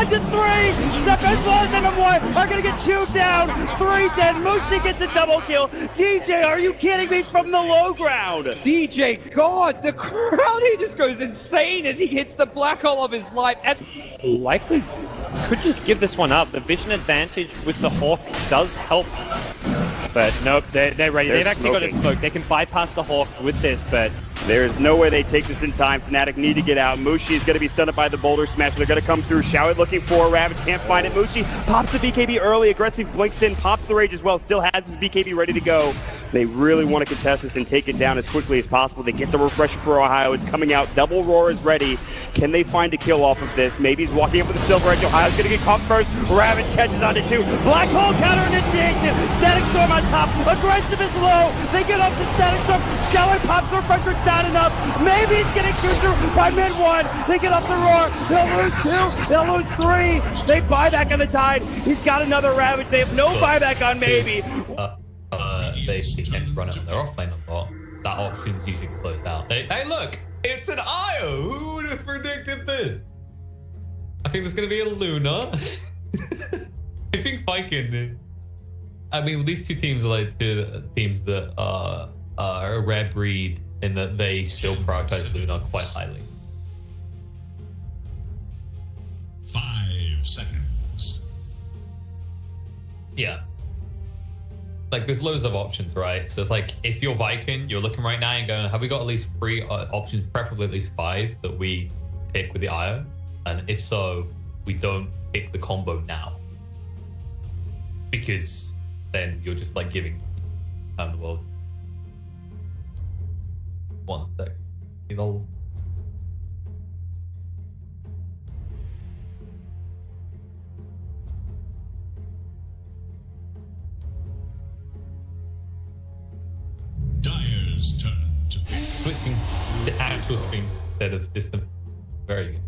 On to 3. Stefan and one are going to get 2 down. 3 dead. Mushi gets a double kill. DJ, are you kidding me, from the low ground? DJ, God, the crowd here just goes insane as he hits the black hole of his life. And Likely could just give this one up. The vision advantage with the Hawk does help. But nope, they're ready. They've actually got a smoke. They can bypass the Hawk with this, but there's no way they take this in time. Fnatic need to get out. Mushi is going to be stunned by the boulder smash. They're going to come through. Showit looking for a Ravage. Can't find it. Mushi pops the BKB early. Aggressive blinks in. Pops the Rage as well. Still has his BKB ready to go. They really want to contest this and take it down as quickly as possible. They get the refresher for Ohio. It's coming out. Double Roar is ready. Can they find a kill off of this? Maybe he's walking up with the Silver Edge. Ohio's going to get caught first. Ravage catches onto 2. Black Hole counter initiation. Static Storm on top. Aggressive is low. They get up to Static Storm. Showit pops the refresher. It's not enough. Maybe he's getting shoot through by mid 1. They get up the Roar. They'll lose 2. They'll lose 3. They buy back on the Tide. He's got another Ravage. They have no buyback on Maybe. They tend to run it on their offlane a lot. That option's usually closed out. Hey, look! It's an IO! Who would have predicted this? I think there's going to be a Luna. I think Viking... I mean, these two teams are like two teams that are a rare breed in that they still prioritize Luna quite highly. 5 seconds. Yeah. Like, there's loads of options, right? So it's like, if you're Viking, you're looking right now and going, have we got at least 3 options, preferably at least 5, that we pick with the IO? And if so, we don't pick the combo now. Because then you're just like giving the world. 1 sec. It'll... Dire's turn to pick. Switching to actual stream instead of system. Very good.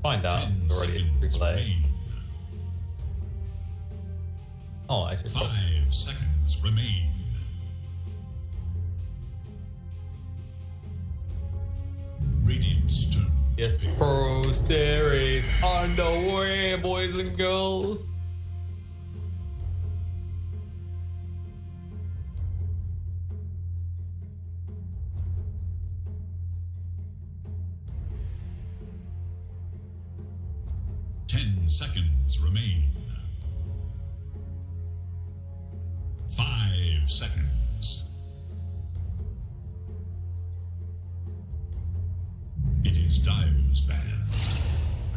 Find out. It's already a replay. Oh, I should 5 seconds remain. Radiant's turn. Yes, Pro Series underway, boys and girls. Seconds remain. 5 seconds. It is Dire's ban.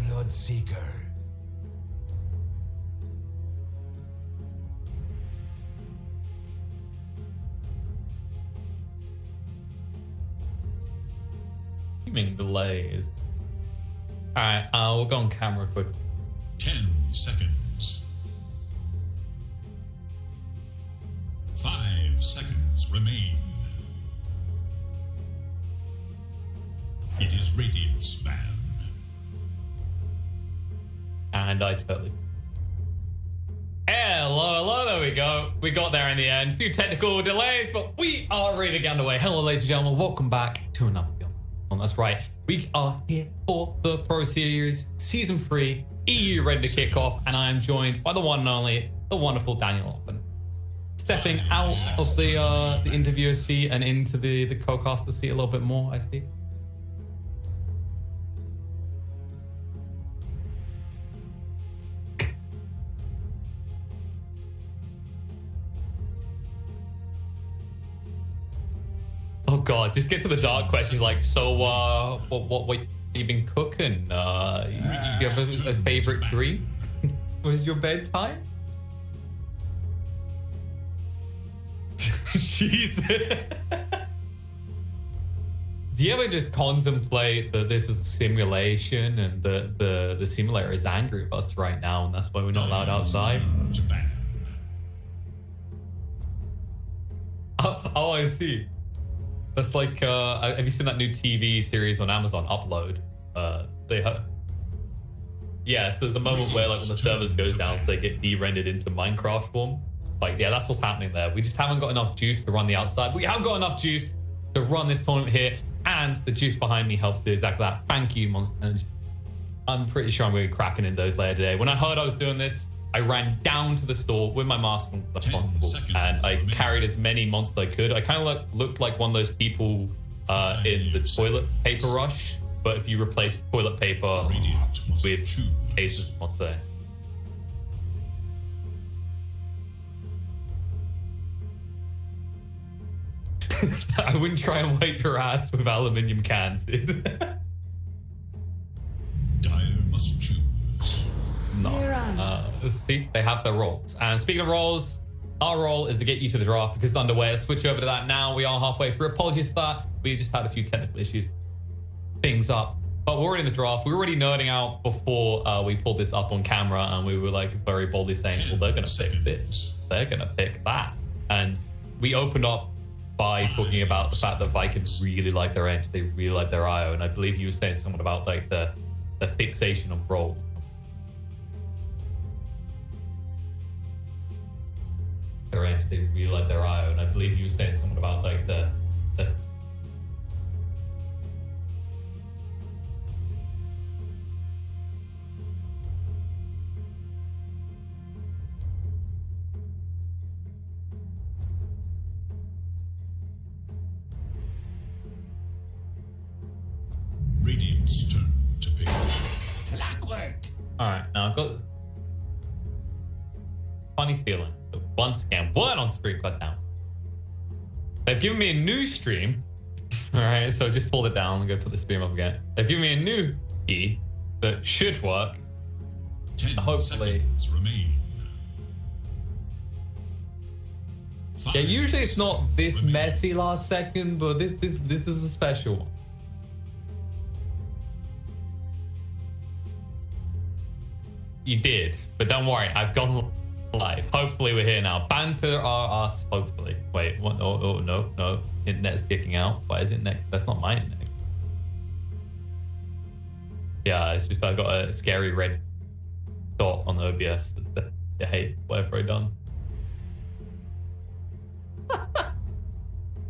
Bloodseeker. Streaming delays. Alright, we'll go on camera quickly. 10 seconds. 5 seconds remain. It is Radiant's ban. And I totally... Hello, there we go. We got there in the end. A few technical delays, but we are ready to get underway. Hello, ladies and gentlemen. Welcome back to another film. Well, that's right. We are here for the Pro Series Season 3. EU ready to kick off, and I am joined by the one and only, the wonderful Daniel Oppen. Stepping out of the interviewer seat and into the co-caster seat a little bit more, I see. Oh god, just get to the dark questions like, so what you been cooking? Do you have a favorite drink? Was your bedtime? Jesus. Do you ever just contemplate that this is a simulation and the simulator is angry with us right now and that's why we're not allowed outside? Oh, I see. That's like, have you seen that new TV series on Amazon, Upload? Yeah, so there's a moment where like when the servers goes down, so they get de-rendered into Minecraft form. Like, yeah, that's what's happening there. We just haven't got enough juice to run the outside. We have got enough juice to run this tournament here, and the juice behind me helps do exactly that. Thank you, Monster Energy. I'm pretty sure I'm going to be cracking in those later today. When I heard I was doing this, I ran down to the store with my mask on, and I carried as many monsters as I could. I kind of looked like one of those people in the toilet paper rush, but if you replace toilet paper with cases of monster. I wouldn't try and wipe your ass with aluminium cans, dude. Dire must choose. No. Let's see. They have their roles. And speaking of roles, our role is to get you to the draft because it's underway. Let's switch over to that now. We are halfway through. Apologies for that. We just had a few technical issues. Things up. But we're already in the draft. We were already nerding out before we pulled this up on camera, and we were like very boldly saying, well, they're going to pick this. They're going to pick that. And we opened up by talking about the fact that Vikings really like their edge. They really like their IO. And I believe you were saying something about like the fixation on roll. Their edge, they really like their IO. And I believe you were saying something about like the Radiant's turn to pick. Clockwork. Alright, now I've got a funny feeling that once again, word on screen cut down. They've given me a new stream. Alright, so just pull it down and go put the stream up again. They've given me a new key that should work. 10 Hopefully. seconds remain. Yeah, usually it's not this messy last second, but this is a special one. You did, but don't worry, I've gone live. Hopefully we're here now. Banter our ass, hopefully. Wait, what? Oh, no. Internet's kicking out. Why is it next? That's not my internet. Yeah, it's just I got a scary red dot on OBS that it hates whatever I've done.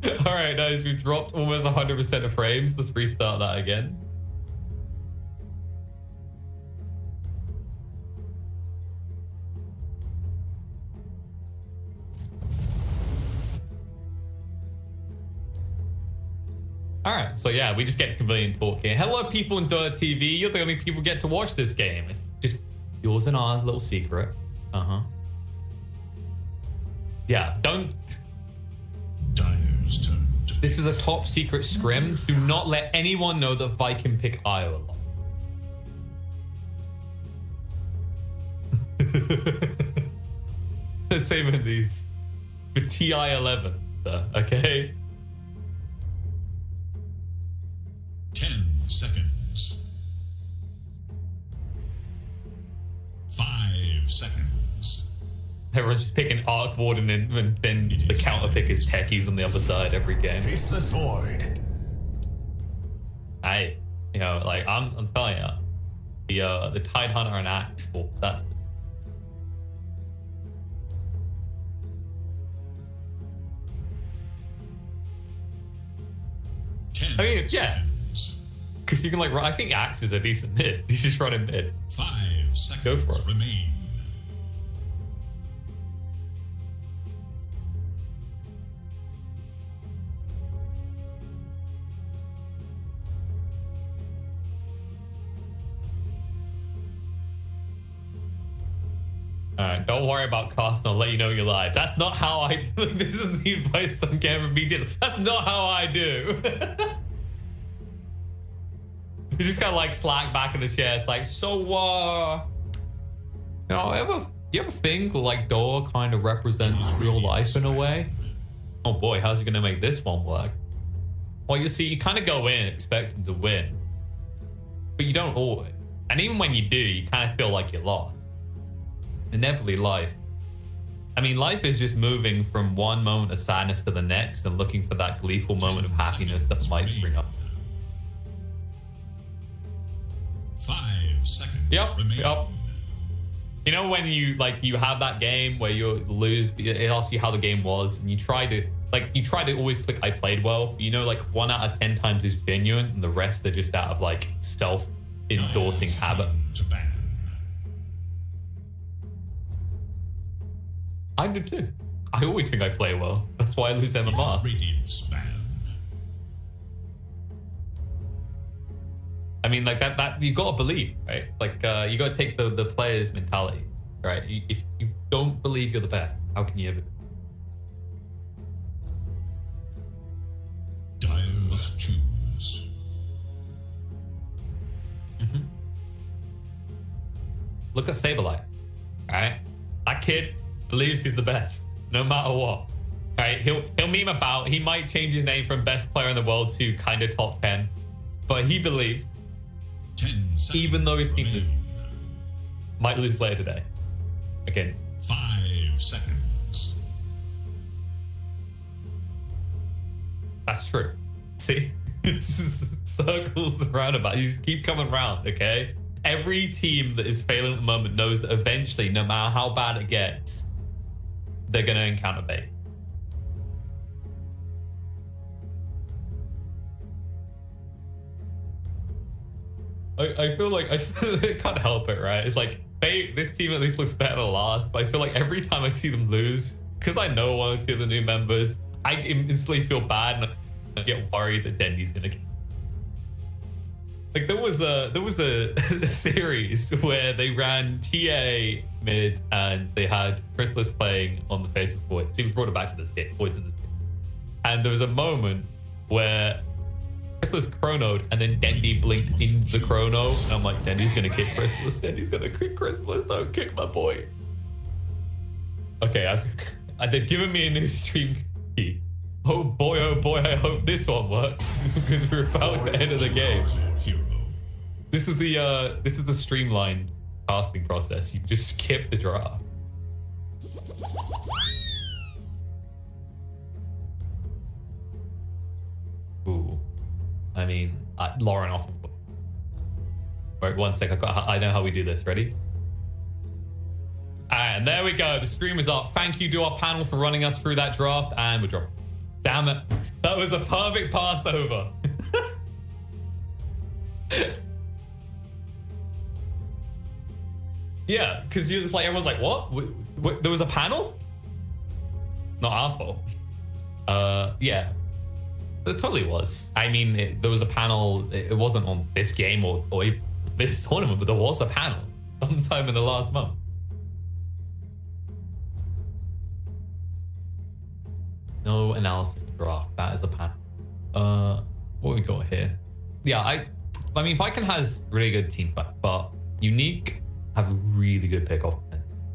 Alright, guys, we've dropped almost 100% of frames. Let's restart that again. All right, so yeah, we just get to conveniently talk here. Hello, people in Dota TV. You're the only people who get to watch this game. It's just yours and ours little secret. Yeah, don't. Dire's turn to pick. This is a top secret scrim. Do not let anyone know that Viking pick Io a lot. Let's save these for TI11, okay? 10 seconds. 5 seconds. Everyone's just picking Arc Warden and then the counter pick is techies on the other side every game. Faceless void. Hey, you know, like I'm telling you, the Tide Hunter and Axe Force, that's I mean, yeah. Because you can like, I think Axe is a decent mid. You just run in mid. 5 seconds Go for it. remain. Alright, don't worry about casting. I'll let you know you're live. That's not how I. This is the advice on camera BTS. That's not how I do. You just gotta like slack back in the chair. It's like, so you know, you ever think like Dora kind of represents real life in a way? Oh boy, how's he gonna make this one work? Well, you see, you kind of go in expecting to win, but you don't always. And even when you do, you kind of feel like you're lost. Inevitably, life. I mean, life is just moving from one moment of sadness to the next and looking for that gleeful moment of happiness that might spring up. 5 seconds. Yep. remain. Yep. You know when you have that game where you lose, it asks you how the game was, and you try to always click I played well. You know, like 1 out of 10 times is genuine, and the rest are just out of like self-endorsing habit. To ban. I do too. I always think I play well. That's why I lose MMR. Radiance ban. I mean, like that you gotta believe, right? Like you gotta take the player's mentality, right? If you don't believe you're the best, how can you ever? Dire must choose. Look at Saberlight, right? That kid believes he's the best, no matter what. Right? He'll meme about. He might change his name from best player in the world to kind of top 10, but he believes, 10 seconds. even though his team remain. might lose later today. Again, 5 seconds. that's true. See, it's circles around about. You just keep coming around, okay? Every team that is failing at the moment knows that eventually, no matter how bad it gets, they're going to encounter bait. I feel like I can't help it, right? It's like bait. This team at least looks better than last, but I feel like every time I see them lose, because I know 1 or 2 of the new members, I instantly feel bad and I get worried that Dendy's gonna. Like there was a series where they ran TA mid and they had Chrysalis playing on the Faceless Void. See, we brought it back to this game, Voids in this game. And there was a moment where Chrysalis chronoed and then Dendy blinked in the chrono. And I'm like, Dendy's gonna kick Chrysalis. Dendy's gonna kick Chrysalis. Don't kick my boy. Okay, they've given me a new stream key. Oh boy, I hope this one works because we're about to enter the game. Hero. This is the streamlined casting process. You just skip the draft. Ooh, I mean, Lauren off. Wait, 1 sec. I know how we do this. Ready? And there we go. The stream is up. Thank you to our panel for running us through that draft, and we're dropping. Damn it! That was the perfect pass over. Yeah, because you're just like, everyone's like, what? There was a panel? Not our fault. Yeah. It totally was. I mean, there was a panel. It wasn't on this game or this tournament, but there was a panel sometime in the last month. No analysis draft. That is a panel. What we got here? Yeah, I mean, Viking has really good team fight, but Unique have really good pickoff.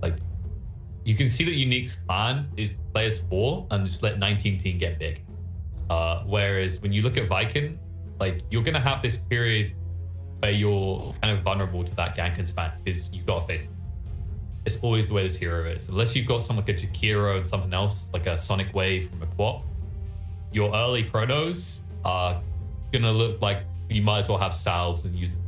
Like, you can see that Unique's plan is players 4 and just let 19 team get big. Whereas when you look at Viking, like, you're gonna have this period where you're kind of vulnerable to that gank and spam because you've got to face it. It's always the way this hero is. Unless you've got someone like a Jakiro and something else, like a Sonic Wave from a Quap, your early chronos are gonna look like you might as well have salves and use them.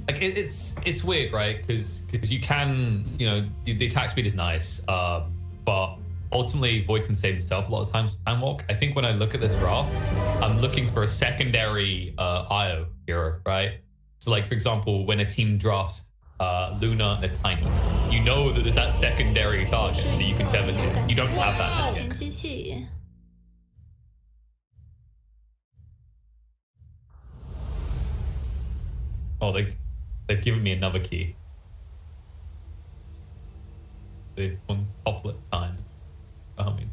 Like it's weird, right? Because you can, you know, the attack speed is nice, but ultimately Void can save himself a lot of times. Time walk. I think when I look at this draft, I'm looking for a secondary IO hero, right? So, like, for example, when a team drafts Luna and a Tiny, you know that there's that secondary target that you can tether to. You don't have that in this game. Oh, they've given me another key. They've won toplet time. I mean,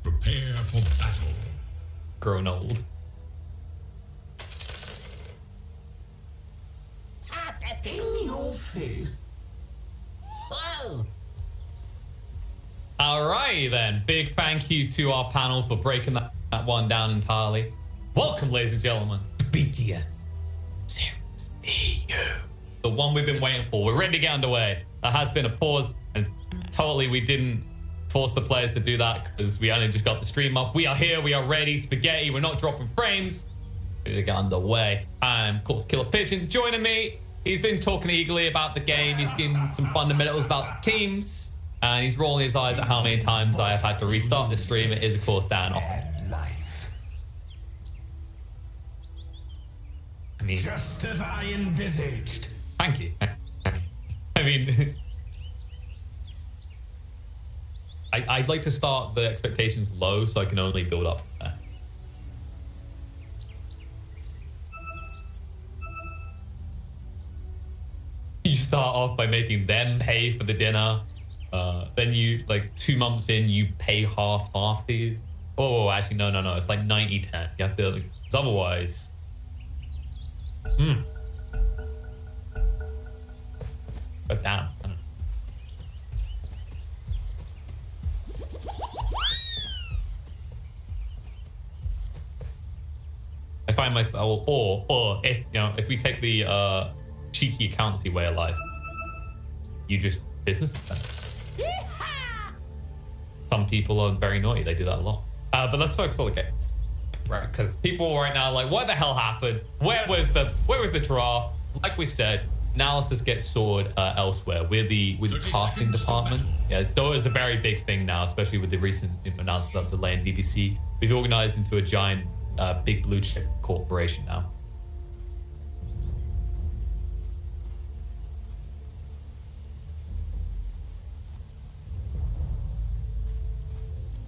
Prepare for battle. grown old. Your face. Whoa. Alright then, big thank you to our panel for breaking that one down entirely. Welcome, ladies and gentlemen, to BTS Series EU. The one we've been waiting for. We're ready to get underway. There has been a pause, and totally we didn't force the players to do that because we only just got the stream up. We are here. We are ready. Spaghetti. We're not dropping frames. Ready to get underway. And of course, Killer Pigeon joining me. He's been talking eagerly about the game. He's giving some fundamentals about the teams. And he's rolling his eyes at how many times I have had to restart the stream. It is, of course, Dan off. I mean, Just as I envisaged. thank you. I mean, I'd like to start the expectations low so I can only build up from there. You start off by making them pay for the dinner. Then you, like 2 months in, you pay half these. Oh, actually, no. It's like 90-10. You have to, like, 'cause otherwise. But damn. I don't know. I find myself, or if, you know, if we take the cheeky accountancy way of life, you just business expenses. Some people are very naughty. They do that a lot. But let's focus on the game, right? Because people right now are like, what the hell happened? Where was the draft? Like we said, analysis gets sorted elsewhere. We're the casting department. Yeah, Dota is a very big thing now, especially with the recent announcement of delay in DBC. We've organized into a giant, big blue chip corporation now.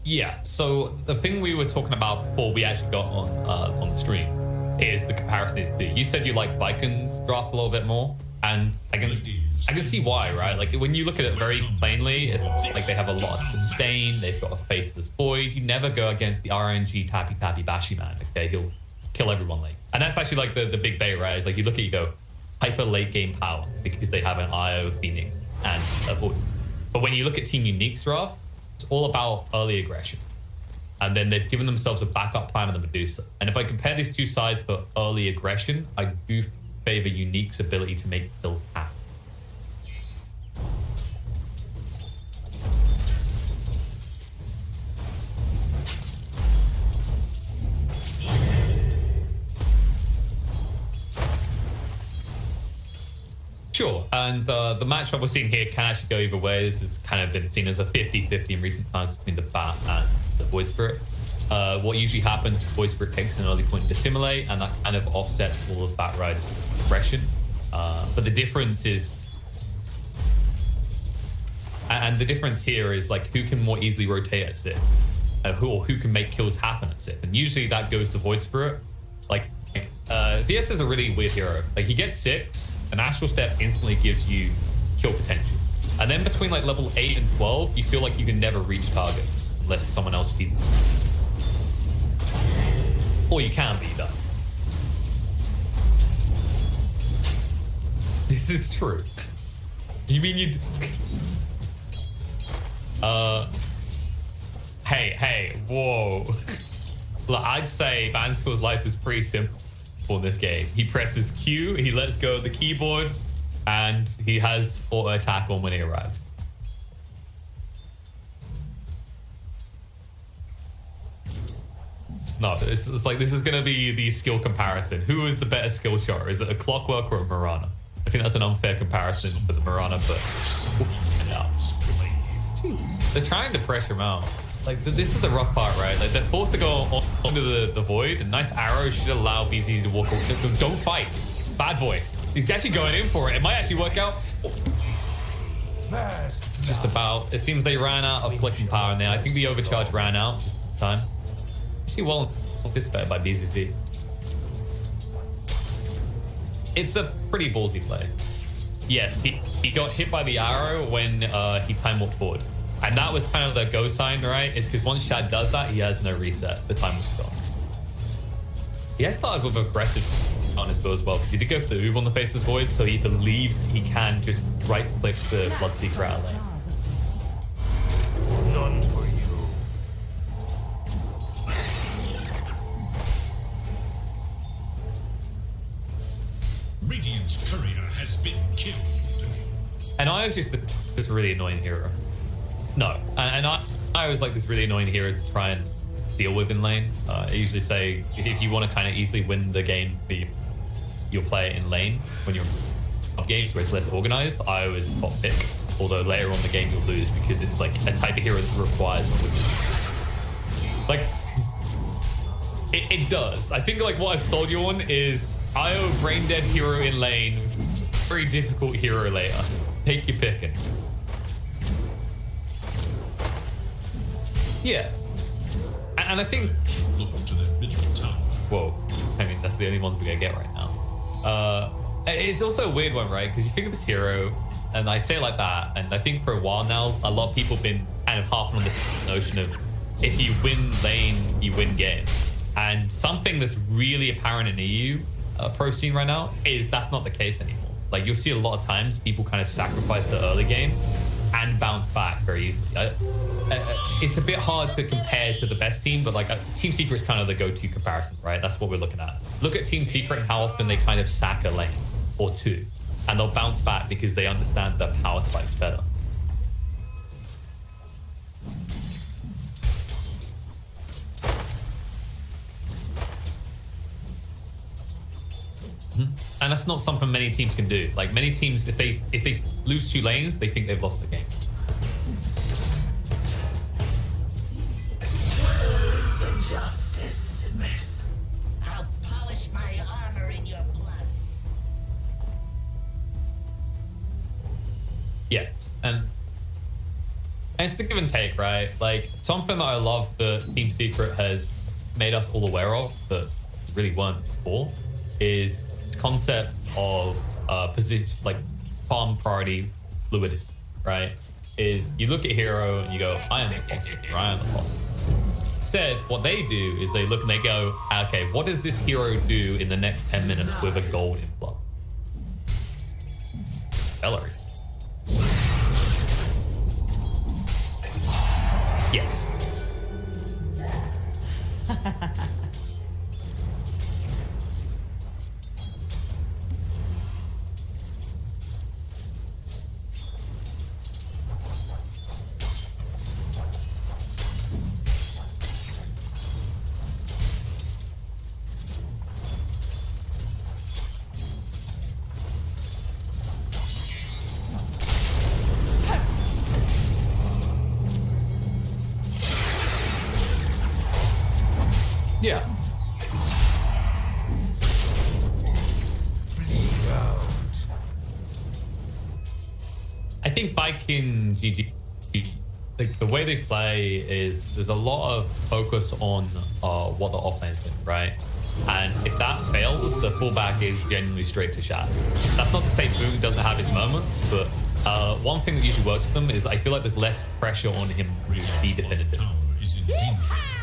Yeah, so the thing we were talking about before we actually got on the stream is the comparison is you said you like Vikings draft a little bit more, and I can see why, right? Like when you look at it very plainly, it's like they have a lot of sustain, they've got a faceless void. You never go against the RNG tappy bashy man, okay? He'll kill everyone late. And that's actually like the big bait, right? It's like you look at you go hyper late game power because they have an IO, Phoenix, and a void. But when you look at Team Unique's draft, it's all about early aggression. And then they've given themselves a backup plan on the Medusa. And if I compare these two sides for early aggression, I do favor Unique's ability to make kills happen. Sure, and the matchup we're seeing here can actually go either way. This has kind of been seen as a 50-50 in recent times between the Bat and the Void Spirit. What usually happens is Void Spirit takes an early point to assimilate, and that kind of offsets all of Bat Rider's aggression. But the difference is... And the difference here is like who can more easily rotate at Sith, who can make kills happen at Sith. And usually that goes to Void Spirit. Like, VS is a really weird hero. Like he gets 6, an Astral Step instantly gives you kill potential. And then between like level 8 and 12, you feel like you can never reach targets unless someone else feeds them. Or you can be done. This is true. You mean you... Hey, whoa. Look, I'd say Vanscore's life is pretty simple for this game. He presses Q, he lets go of the keyboard, and he has auto attack on when he arrives. No, it's like this is going to be the skill comparison. Who is the better skill shotter? Is it a Clockwork or a Mirana? I think that's an unfair comparison for the Mirana, but no. They're trying to pressure him out. Like, this is the rough part, right? Like, they're forced to go onto the void. A nice arrow should allow BZ to walk away. Don't fight. Bad boy. He's actually going in for it. It might actually work out. Just about. It seems they ran out of flicking power in there. I think the overcharge ran out just in time. Actually well anticipated by BZZ. It's a pretty ballsy play. Yes, he got hit by the arrow when he time walked forward. And that was kind of the go sign, right? Is because once Shad does that, he has no reset. The time was gone. He has started with aggressive on his build as well, because he did go for the Oob on the Faceless Void, so he believes he can just right-click the Bloodseeker out lane. None for you. Radiant's courier has been killed. And I was just this really annoying hero. No, and I always like this really annoying hero to try and deal with in lane. I usually say if you want to kind of easily win the game, you'll play it in lane when you're in games where it's less organized. I always top pick, although later on in the game you'll lose because it's like a type of hero that requires like it does. I think like what I've sold you on is IO brain dead hero in lane, very difficult hero later. Take your picking. Yeah, and I think. Look to their middle tower. Whoa, I mean that's the only ones we're gonna get right now. It's also a weird one, right? Because you think of this hero, and I say it like that, and I think for a while now, a lot of people have been kind of harping on this notion of if you win lane, you win game. And something that's really apparent in the EU pro scene right now is that's not the case anymore. Like you'll see a lot of times people kind of sacrifice the early game and bounce back very easily. It's a bit hard to compare to the best team, but like Team Secret is kind of the go-to comparison, right? That's what we're looking at. Look at Team Secret and how often they kind of sack a lane or two, and they'll bounce back because they understand the power spikes better. And that's not something many teams can do. Like many teams, if they lose 2 lanes, they think they've lost the game. Where is the justice in this? I'll polish my armor in your blood. Yes, and it's the give and take, right? Like something that I love that Team Secret has made us all aware of, but really weren't before, is concept of position, like farm priority fluidity, right? Is you look at hero and you go, I am the boss, or I am the boss. Instead, what they do is they look and they go, okay, what does this hero do in the next 10 minutes with a gold inflow? Celery. Yes. Yeah. I think Viking GG, like the way they play is there's a lot of focus on what the offlane is doing, right? And if that fails, the fallback is genuinely straight to Shad. That's not to say Boom doesn't have his moments, but one thing that usually works for them is I feel like there's less pressure on him to be definitive.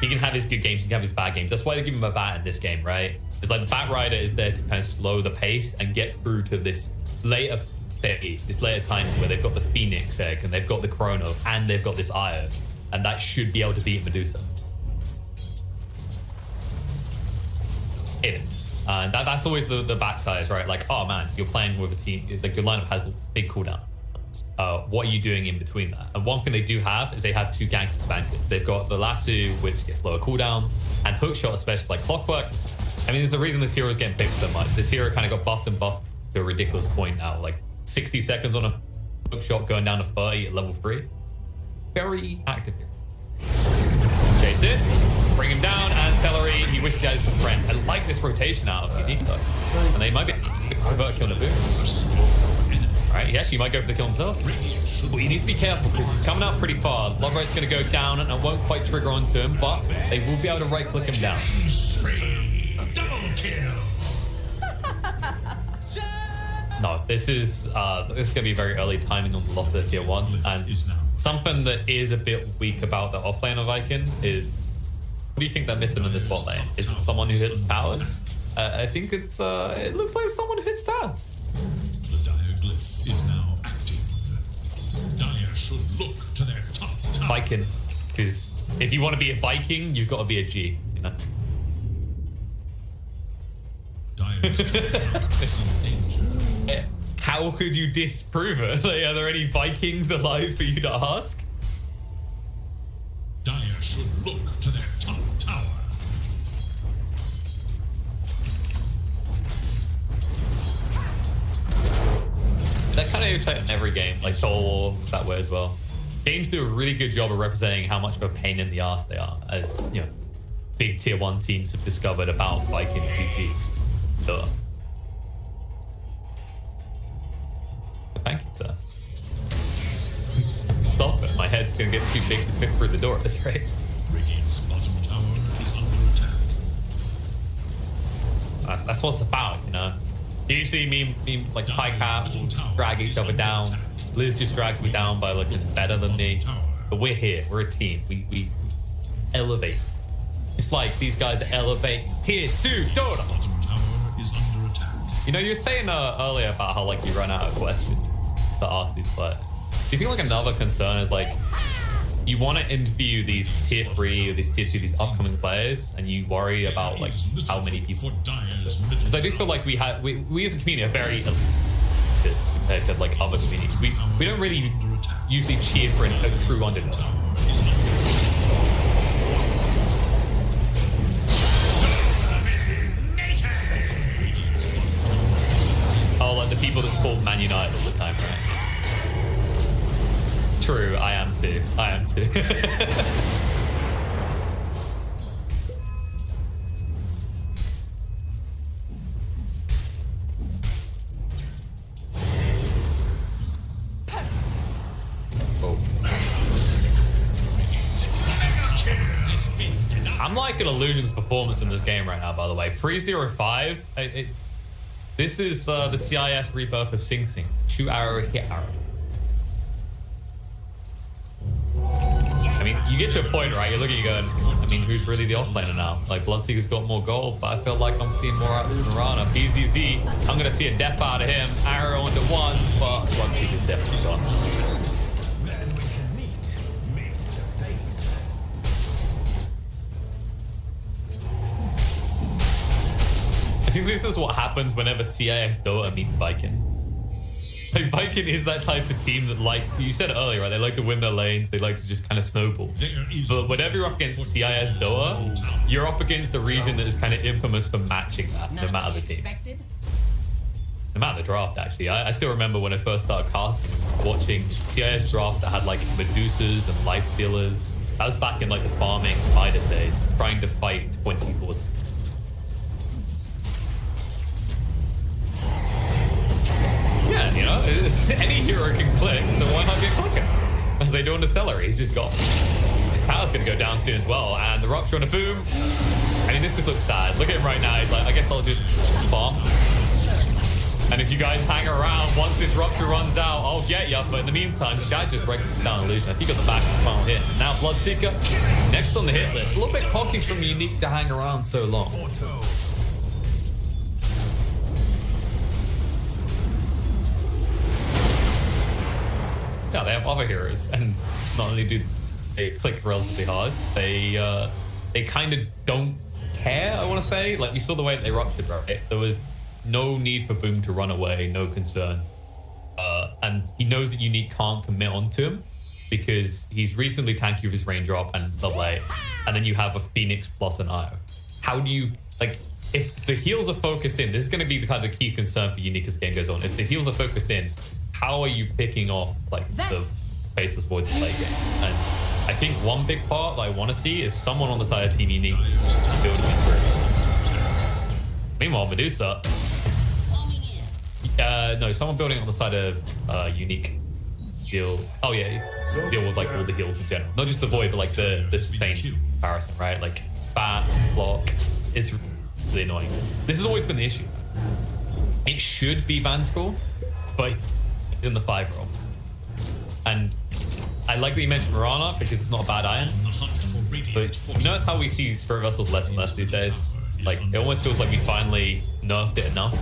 He can have his good games, he can have his bad games. That's why they give him a bat in this game, right? It's like the Bat Rider is there to kind of slow the pace and get through to this later stage, this later time where they've got the Phoenix egg and they've got the Chrono and they've got this Io, and that should be able to beat Medusa. It is. That's always the backside, right? Like, oh man, you're playing with a team, like your lineup has a big cooldown. What are you doing in between that? And one thing they do have is they have 2 gank expansions. They've got the Lasso, which gets lower cooldown, and Hookshot, especially like Clockwork. I mean, there's a reason this hero is getting picked so much. This hero kind of got buffed and buffed to a ridiculous point now. Like 60 seconds on a Hookshot going down to 30 at level 3. Very active here. Chase it, bring him down, and Celery, he wishes he had some friends. I like this rotation out of Unique though. And they might be convert kill Naboo. Alright, he actually might go for the kill himself. But he needs to be careful because he's coming out pretty far. Logright's going to go down and it won't quite trigger onto him, but they will be able to right click him down. Double kill. No, this is going to be very early timing on the loss of the tier 1. And something that is a bit weak about the offlane of Viking is, what do you think they're missing in this bot lane? Is it someone who hits towers? I think it's it looks like someone who hits towers. Glyph is now active. Dire should look to their top tower. Viking, because if you want to be a Viking, you've got to be a G, you know? Dire's is in danger. How could you disprove it? Like, are there any Vikings alive for you to ask? to check in every game. Like Soul was that way as well. Games do a really good job of representing how much of a pain in the ass they are, as you know, big tier 1 teams have discovered about Viking GG. Duh. Thank you, sir. Stop it. My head's gonna get too big to fit through the door at this rate. Radiant's bottom tower is under attack. That's what it's about, you know. Usually me like high cap drag each other down. Liz just drags me down by looking better than me. But we're here. We're a team. We elevate. Just like these guys elevate tier 2 Dota. Bottom tower is under attack. You know, you were saying earlier about how like you run out of questions to ask these players. Do you think like another concern is like you want to interview these tier 3 or these tier 2, these upcoming players, and you worry about like how many people? Because I do feel like we as a community are very elitist compared to like other communities. We don't really usually cheer for a true underdog. Oh, like the people that's called Man United all the time, right? True, I am too. I am too. Oh. I'm liking Illusion's performance in this game right now, by the way. 305. This is the CIS rebirth of Sing Sing. Shoot arrow, hit arrow. I mean, you get to a point, right? You're looking, you're going, I mean, who's really the offlaner now? Like, Bloodseeker's got more gold, but I feel like I'm seeing more out of Mirana. BZZ, I'm going to see a death out of him. Arrow into 1, but Bloodseeker's definitely gone. I think this is what happens whenever CIS Dota meets Viking. Like, Viking is that type of team that, like, you said it earlier, right? They like to win their lanes. They like to just kind of snowball. But whenever you're up against CIS Dota, you're up against a region that is kind of infamous for matching that, no matter the team. No matter the draft, actually. I still remember when I first started casting, watching CIS drafts that had, like, Medusas and Life Stealers. That was back in, like, the farming Midas days, trying to fight 24/7. Yeah, you know, any hero can click, so why not get clicking? As they do on the Celery, he's just gone. His tower's gonna go down soon as well, and the Rupture on a boom. I mean, this just looks sad. Look at him right now, he's like, I guess I'll just farm. And if you guys hang around, once this Rupture runs out, I'll get ya, but in the meantime, Shad just breaks down Illusion. I think he got the back of the final hit. Now Bloodseeker, next on the hit list. A little bit cocky from Unique to hang around so long. Yeah, they have other heroes, and not only do they click relatively hard, they kind of don't care, I want to say. Like, you saw the way that they ruptured, right? There was no need for Boom to run away, no concern. And he knows that Unique can't commit onto him because he's recently tanky with his range drop and AA, and then you have a Phoenix plus an IO. How do you, like, if the heals are focused in, this is going to be the kind of key concern for Unique as the game goes on. If the heals are focused in, how are you picking off like the Faceless Void play game? And I think one big part that I want to see is someone on the side of Team Unique building these rooms. Meanwhile, Medusa, no, someone building on the side of Unique deal. Oh yeah, deal with like all the heals in general, not just the Void, but like the sustained comparison, right? Like fat block. It's really annoying. This has always been the issue. It should be Vanskool, but in the 5 role. And I like that you mentioned Mirana because it's not a bad iron. But you notice how we see Spirit Vessels less and less these days? Like, it almost feels like we finally nerfed it enough.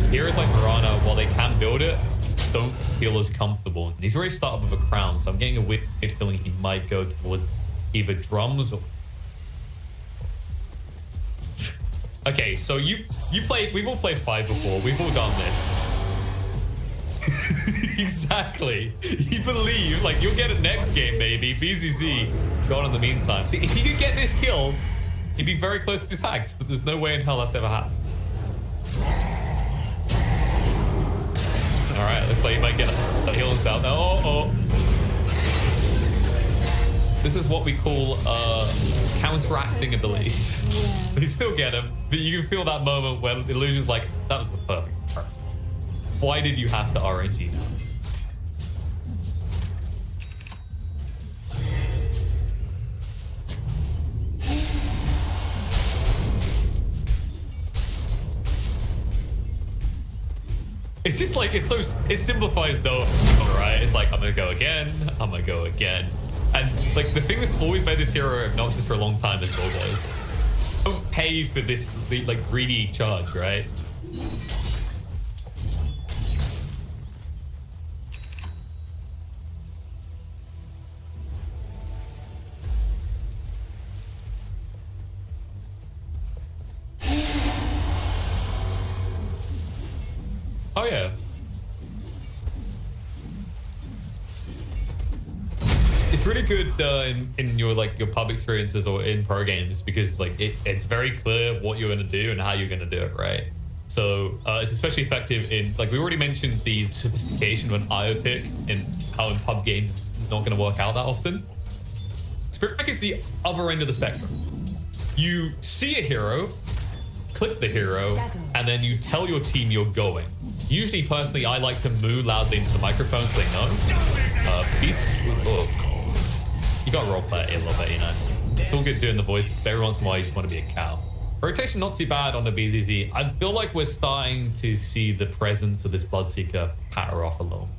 Heroes like Mirana, while they can build it, don't feel as comfortable. And he's already started with a crown, so I'm getting a weird feeling he might go towards either drums or... Okay, so we've all played 5 before. We've all done this. Exactly. You believe, like, you'll get it next game, maybe. BZZ gone in the meantime. See, if he could get this kill, he'd be very close to his hacks, but there's no way in hell that's ever happened. Alright, looks like he might get a heal himself. Oh. This is what we call counteracting abilities. They still get him, but you can feel that moment when Illusion's like, that was the perfect turn. Why did you have to RNG now? It's just like, it simplifies though, right? It's like, I'm gonna go again, And like, the thing that's always made this hero obnoxious for a long time is Robots. Don't pay for this, like, greedy charge, right? Oh yeah. It's really good in your your pub experiences or in pro games because like it's very clear what you're going to do and how you're going to do it, right? So it's especially effective in, like, we already mentioned the sophistication of an IO pick and how in pub games it's not going to work out that often. Spirit Pack is the other end of the spectrum. You see a hero, click the hero, and then you tell your team you're going. Usually, personally, I like to moo loudly into the microphone so they know. You got to roleplay it a little bit, you know. It's all good doing the voice, but every once in a while you just want to be a cow. Rotation not too bad on the BZZ. I feel like we're starting to see the presence of this Bloodseeker patter off a little.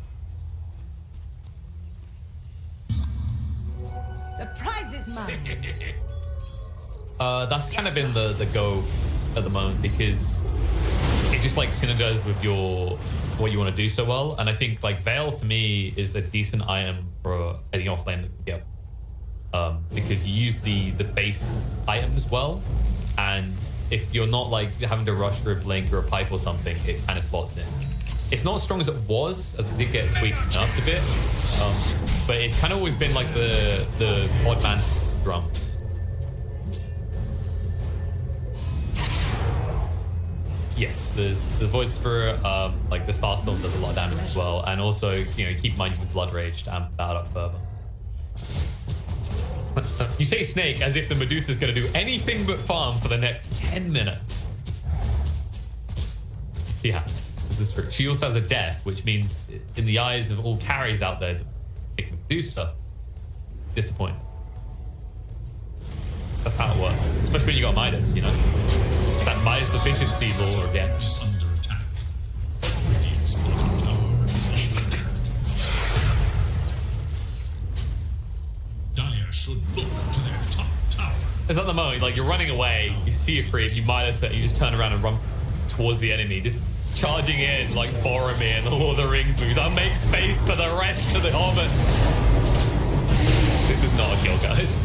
The prize is mine. That's kind of been the go at the moment because it just like synergizes with what you want to do so well. And I think like Veil to me is a decent item for heading off lane that can get because you use the base items well, and if you're not like having to rush through a blink or a pipe or something, it kind of slots in. It's not as strong as it was, as it did get tweaked and nerfed a bit, but it's kind of always been like the odd man drums. Yes, there's the Void Spirit, like the Starstorm does a lot of damage as well, and also, you know, keep in mind you can Blood Rage to amp that up further. You say Snake as if the Medusa's going to do anything but farm for the next 10 minutes. She has. This is true. She also has a death, which means in the eyes of all carries out there, pick Medusa. Disappointing. That's how it works, especially when you got Midas, you know. That Midas efficiency lore again. Is under attack. Radiant's bottom tower is under attack. Dire should look to their top tower. It's at the moment, like, you're running away, you see a creep, you Midas it, you just turn around and run towards the enemy, just charging in like Boromir and the Lord of the Rings moves. I'll make space for the rest of the Hobbit. This is not a kill, guys.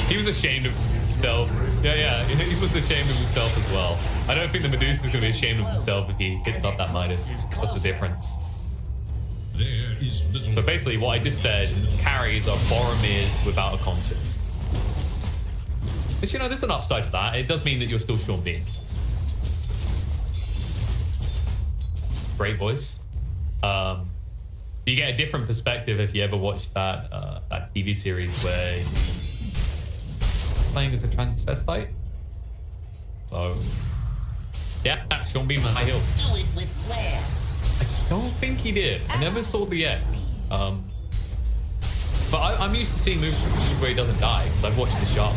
He was ashamed of himself. Yeah, he was ashamed of himself as well. I don't think the Medusa's gonna be ashamed of himself if he hits up that Midas. What's the difference? There is little. So basically what I just said, carries are Boromirs without a conscience. But you know, there's an upside to that. It does mean that you're still Sean Bean. Great voice. You get a different perspective if you ever watched that that TV series where playing as a transvestite. So yeah, Sean Bean on high heels. Do it with flair. I don't think he did. I never saw the end. But I'm used to seeing movies where he doesn't die. I've watched The Sharp.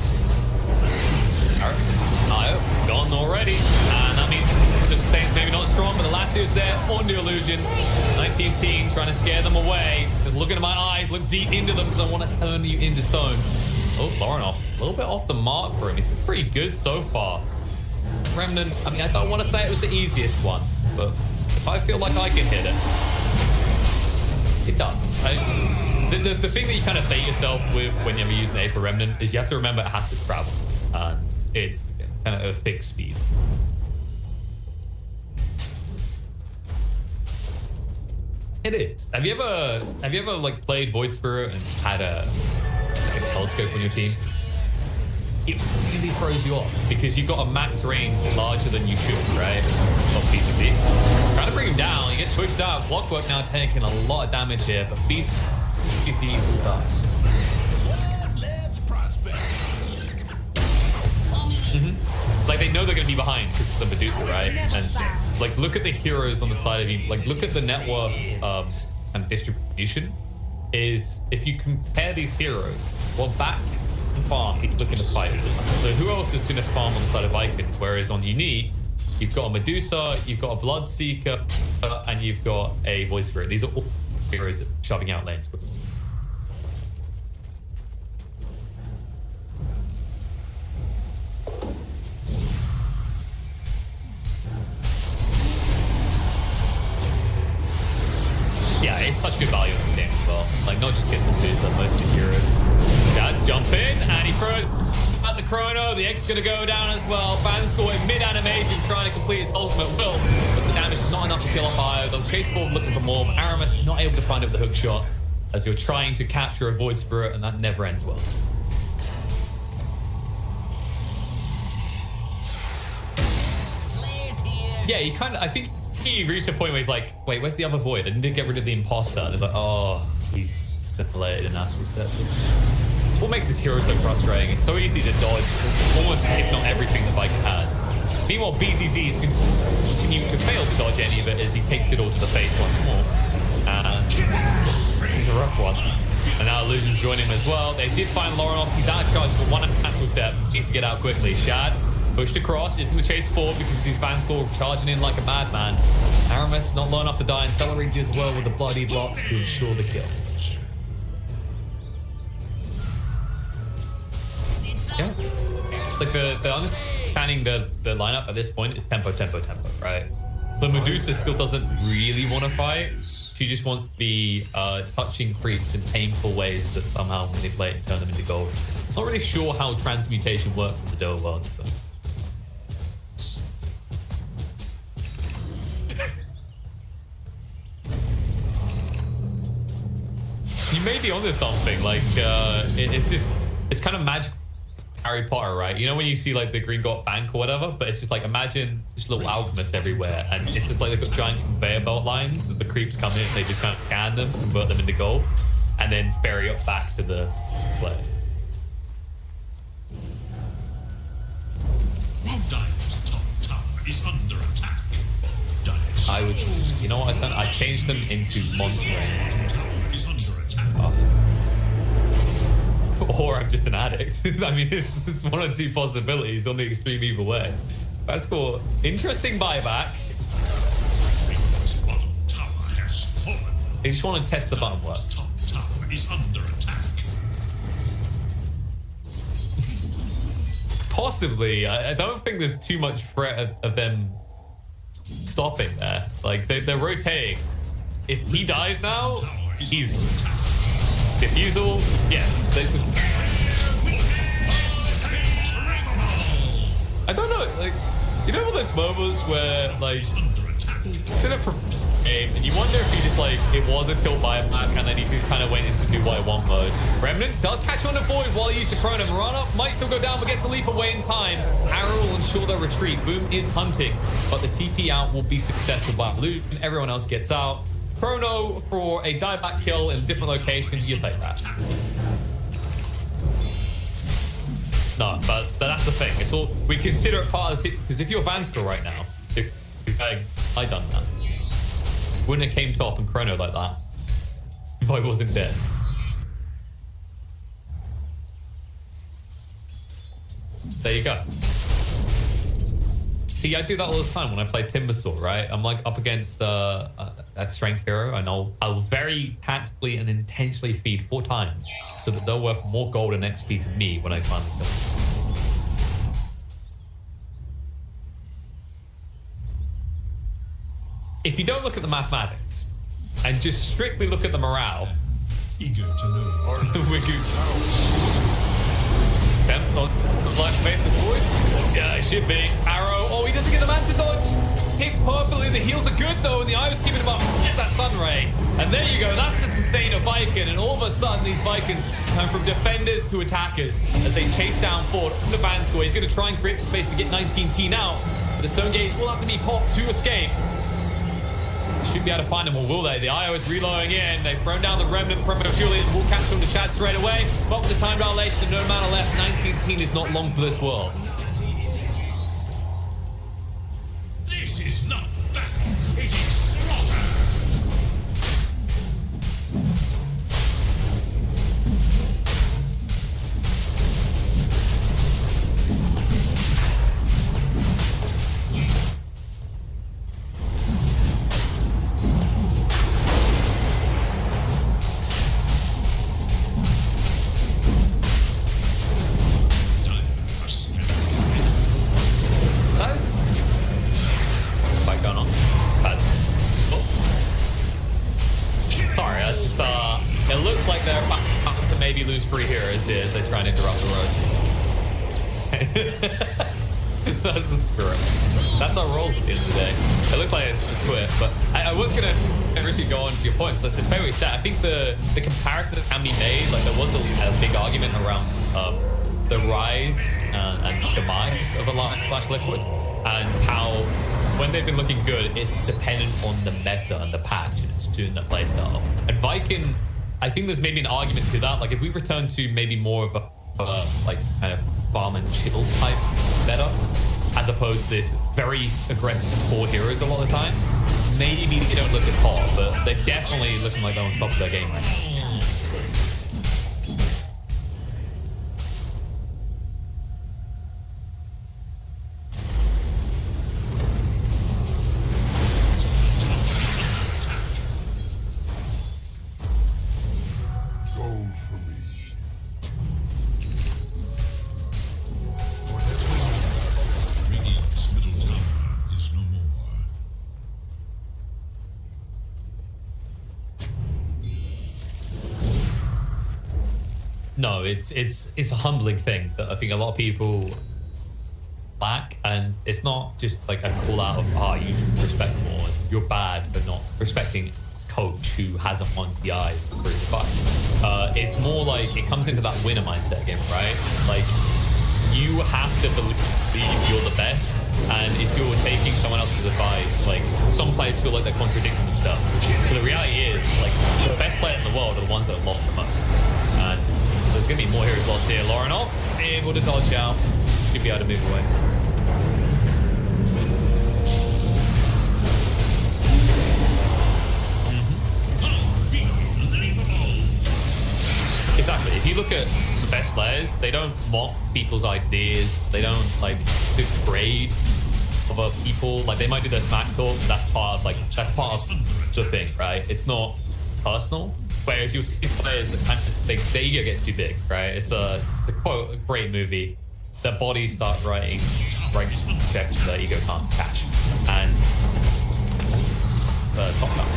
Io gone already, and I mean, just Saints maybe not strong, but the last year's there on the illusion. 19 team trying to scare them away. Just look into my eyes, look deep into them because I want to turn you into stone. Oh, Lauren off a little bit off the mark for him. He's been pretty good so far. Remnant, I mean, I don't want to say it was the easiest one, but if I feel like I can hit it, it does. The thing that you kind of bait yourself with when you're using A for Remnant is you have to remember it has to travel. And it's kind of a fixed speed. It is. Have you ever like played Void Spirit and had a telescope on your team? It really throws you off because you've got a max range larger than you should, right? Not BTC. Trying to bring him down. He gets pushed out. Clockwork now taking a lot of damage here, but BTC will die. Like, they know they're going to be behind because it's the Medusa, right? And like, look at the heroes on the side of you. Like, look at the net worth and distribution. Is if you compare these heroes, well, back and farm, he's looking to fight. So who else is going to farm on the side of Viking? Whereas on Unique, you've got a Medusa, you've got a Bloodseeker, and you've got a Voice Spirit. These are all heroes that are shoving out lanes. Yeah, it's such good value in this game as well. Like, not just getting the Medusa, most of the heroes. Dad, jump in, and he throws at the Chrono. The Egg's going to go down as well. Fanscore in mid-animation, trying to complete his ultimate will. But the damage is not enough to kill off Io. They'll chase forward looking for more. Aramis not able to find it with the hook shot as you're trying to capture a Void Spirit, and that never ends well. Yeah, you kind of, I think he reached a point where he's like, wait, where's the other Void? I need to get rid of the Imposter. And it's like, oh, he's simulated and astral perception. It's what makes this hero so frustrating. It's so easy to dodge almost, if not everything that Viking has. Meanwhile, BZZ is continuing to fail to dodge any of it as he takes it all to the face once more. And it's a rough one. And now Illusion's joining him as well. They did find Lauren off. He's out of charge for one natural step. Needs to get out quickly. Shad pushed across, is going to chase forward because his Fanscore charging in like a madman. Aramis not low enough to die, and Celery as well with the bloody blocks to ensure the kill. Yeah. Like the understanding the lineup at this point is tempo, right? The Medusa still doesn't really want to fight. She just wants to be touching creeps in painful ways that somehow manipulate and turn them into gold. Not really sure how transmutation works in the Doa world, but you may be onto something. Like it's kind of magic Harry Potter, right? You know when you see like the Green Got Bank or whatever, but it's just like, imagine just little alchemists everywhere, and it's just like they've got giant conveyor belt lines as the creeps come in, they just kind of scan them, convert them into gold, and then ferry up back to the play. Dire's top tower is under attack. I would, you know what I've done? I changed them into monster range. Is under attack. Or I'm just an addict. I mean, it's one or two possibilities on the extreme either way. That's cool. Interesting buyback. Radiant's bottom tower has fallen. They just want to test the button work. Top tower is under attack. Possibly. I don't think there's too much threat of them stopping there. Like, they're rotating. If he dies now, easy. Diffusal, yes. I don't know, like, you know all those moments where, like, it's in a game, and you wonder if he just, like, it was a tilt buyback, and then he kind of went into do what I want mode. Remnant does catch on the Void while he used the Chrono. Marana might still go down, but gets the leap away in time. Arrow will ensure their retreat. Boom is hunting, but the TP out will be successful by loot, and everyone else gets out. Chrono for a dieback kill in different locations, you take that. No, but that's the thing. It's all, we consider it part of the, because if you're Vansker right now, you're going, I done that. Wouldn't have came top and Chrono like that if I wasn't dead. There you go. See, I do that all the time when I play Timbersaw, right? I'm like up against that strength hero, and I'll very tactically and intentionally feed 4 times so that they're worth more gold and XP to me when I finally kill them. If you don't look at the mathematics and just strictly look at the morale, Eager to know. would you? Like faces forward? Yeah, it should be. Arrow. Oh, he doesn't get the man to dodge. Hits perfectly. The heals are good though, and the eye was keeping him up. Get that sun ray. And there you go. That's the sustain of Viking. And all of a sudden, these Vikings turn from defenders to attackers as they chase down forward. The Vanscore. He's going to try and create the space to get 19 out. But the stone gate will have to be popped to escape. Should be able to find them, or will they? The IO is reloading in. They've thrown down the remnant prematurely and will capture the Shad straight away. But with the time dilation, no matter left, 19 is not long for this world. This is not battle, it is slaughter! It looks like they're about to maybe lose 3 heroes here as they try and interrupt the road. That's the spirit. That's our roles at the end of the day. It looks like it's quit, but I was gonna actually go on to your points. It's very what you said. I think the comparison that can be made, like there was a big argument around the rise and demise of Alliance/Liquid, and how when they've been looking good, it's dependent on the meta and the patch and its doing the playstyle. And Viking, I think there's maybe an argument to that. Like if we return to maybe more of a like kind of farm and chill type meta, as opposed to this very aggressive core heroes a lot of the time, maybe they don't look as hot, but they're definitely looking like they're on top of their game right now. No, it's a humbling thing that I think a lot of people lack, and it's not just like a call out of you should respect more. You're bad for not respecting coach who hasn't won TI for his advice. It's more like it comes into that winner mindset again, right? Like you have to believe you're the best, and if you're taking someone else's advice, like some players feel like they're contradicting themselves. But the reality is, like the best players in the world are the ones that have lost the most. And there's going to be more heroes lost here. Laurenov able to dodge out. Should be able to move away. Exactly. If you look at the best players, they don't mock people's ideas. They don't like degrade other people. Like they might do their smack talk. That's part of the thing, right? It's not personal. Whereas you'll see players that kind of think their ego gets too big, right? It's a quote, a great movie. Their bodies start writing checks their ego can't catch. And it's top down.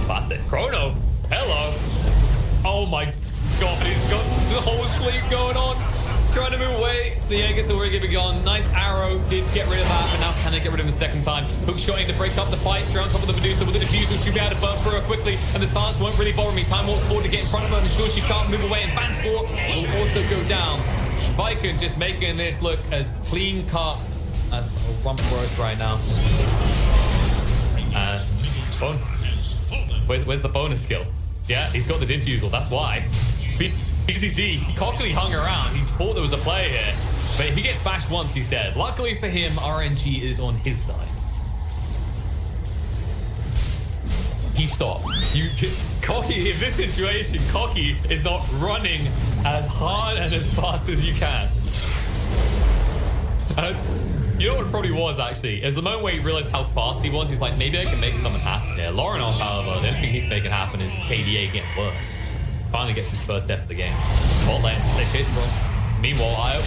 Classic. Chrono, hello. Oh my god, he's got the whole fleet going on. Trying to move away. The Aegis already giving on. Nice arrow. Did get rid of that, but now can they get rid of him a second time? Hook shotting to break up the fight. Straight on top of the Medusa with the diffuser. She'll be able to burn through her quickly, and the silence won't really bother me. Time walks forward to get in front of her, and ensure she can't move away. And Fanscore will also go down. Viking just making this look as clean cut as a rump roast right now. Where's the bonus skill? Yeah, he's got the diffusal. That's why. BCC, he cockily hung around. He thought there was a play here. But if he gets bashed once, he's dead. Luckily for him, RNG is on his side. He stopped. Cocky, in this situation, Cocky is not running as hard and as fast as you can. You know what it probably was, actually? Is the moment where he realized how fast he was, he's like, maybe I can make something happen there. Laurenov, however, the only thing he's making happen is KDA getting worse. Finally gets his first death of the game. Bot lane, they chase the ball. Meanwhile,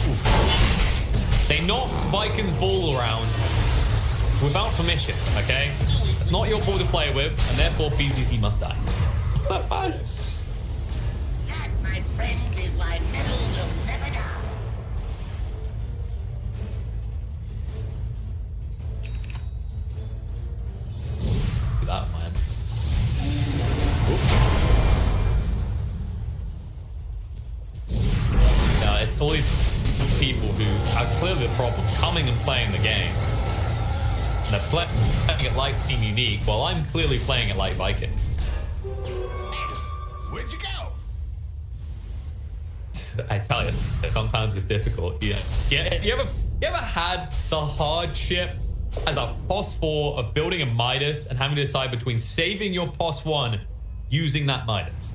they knocked Viking's ball around without permission, okay? It's not your ball to play with, and therefore BZZ must die. That bad. That, my friends, is why metal will never die. Look at that, man. It's all these people who are clearly the problem, coming and playing it like Team Unique, while I'm clearly playing it like Viking. Where'd you go? I tell you, sometimes it's difficult. Yeah. You ever had the hardship as a POS 4 of building a Midas and having to decide between saving your POS 1 using that Midas?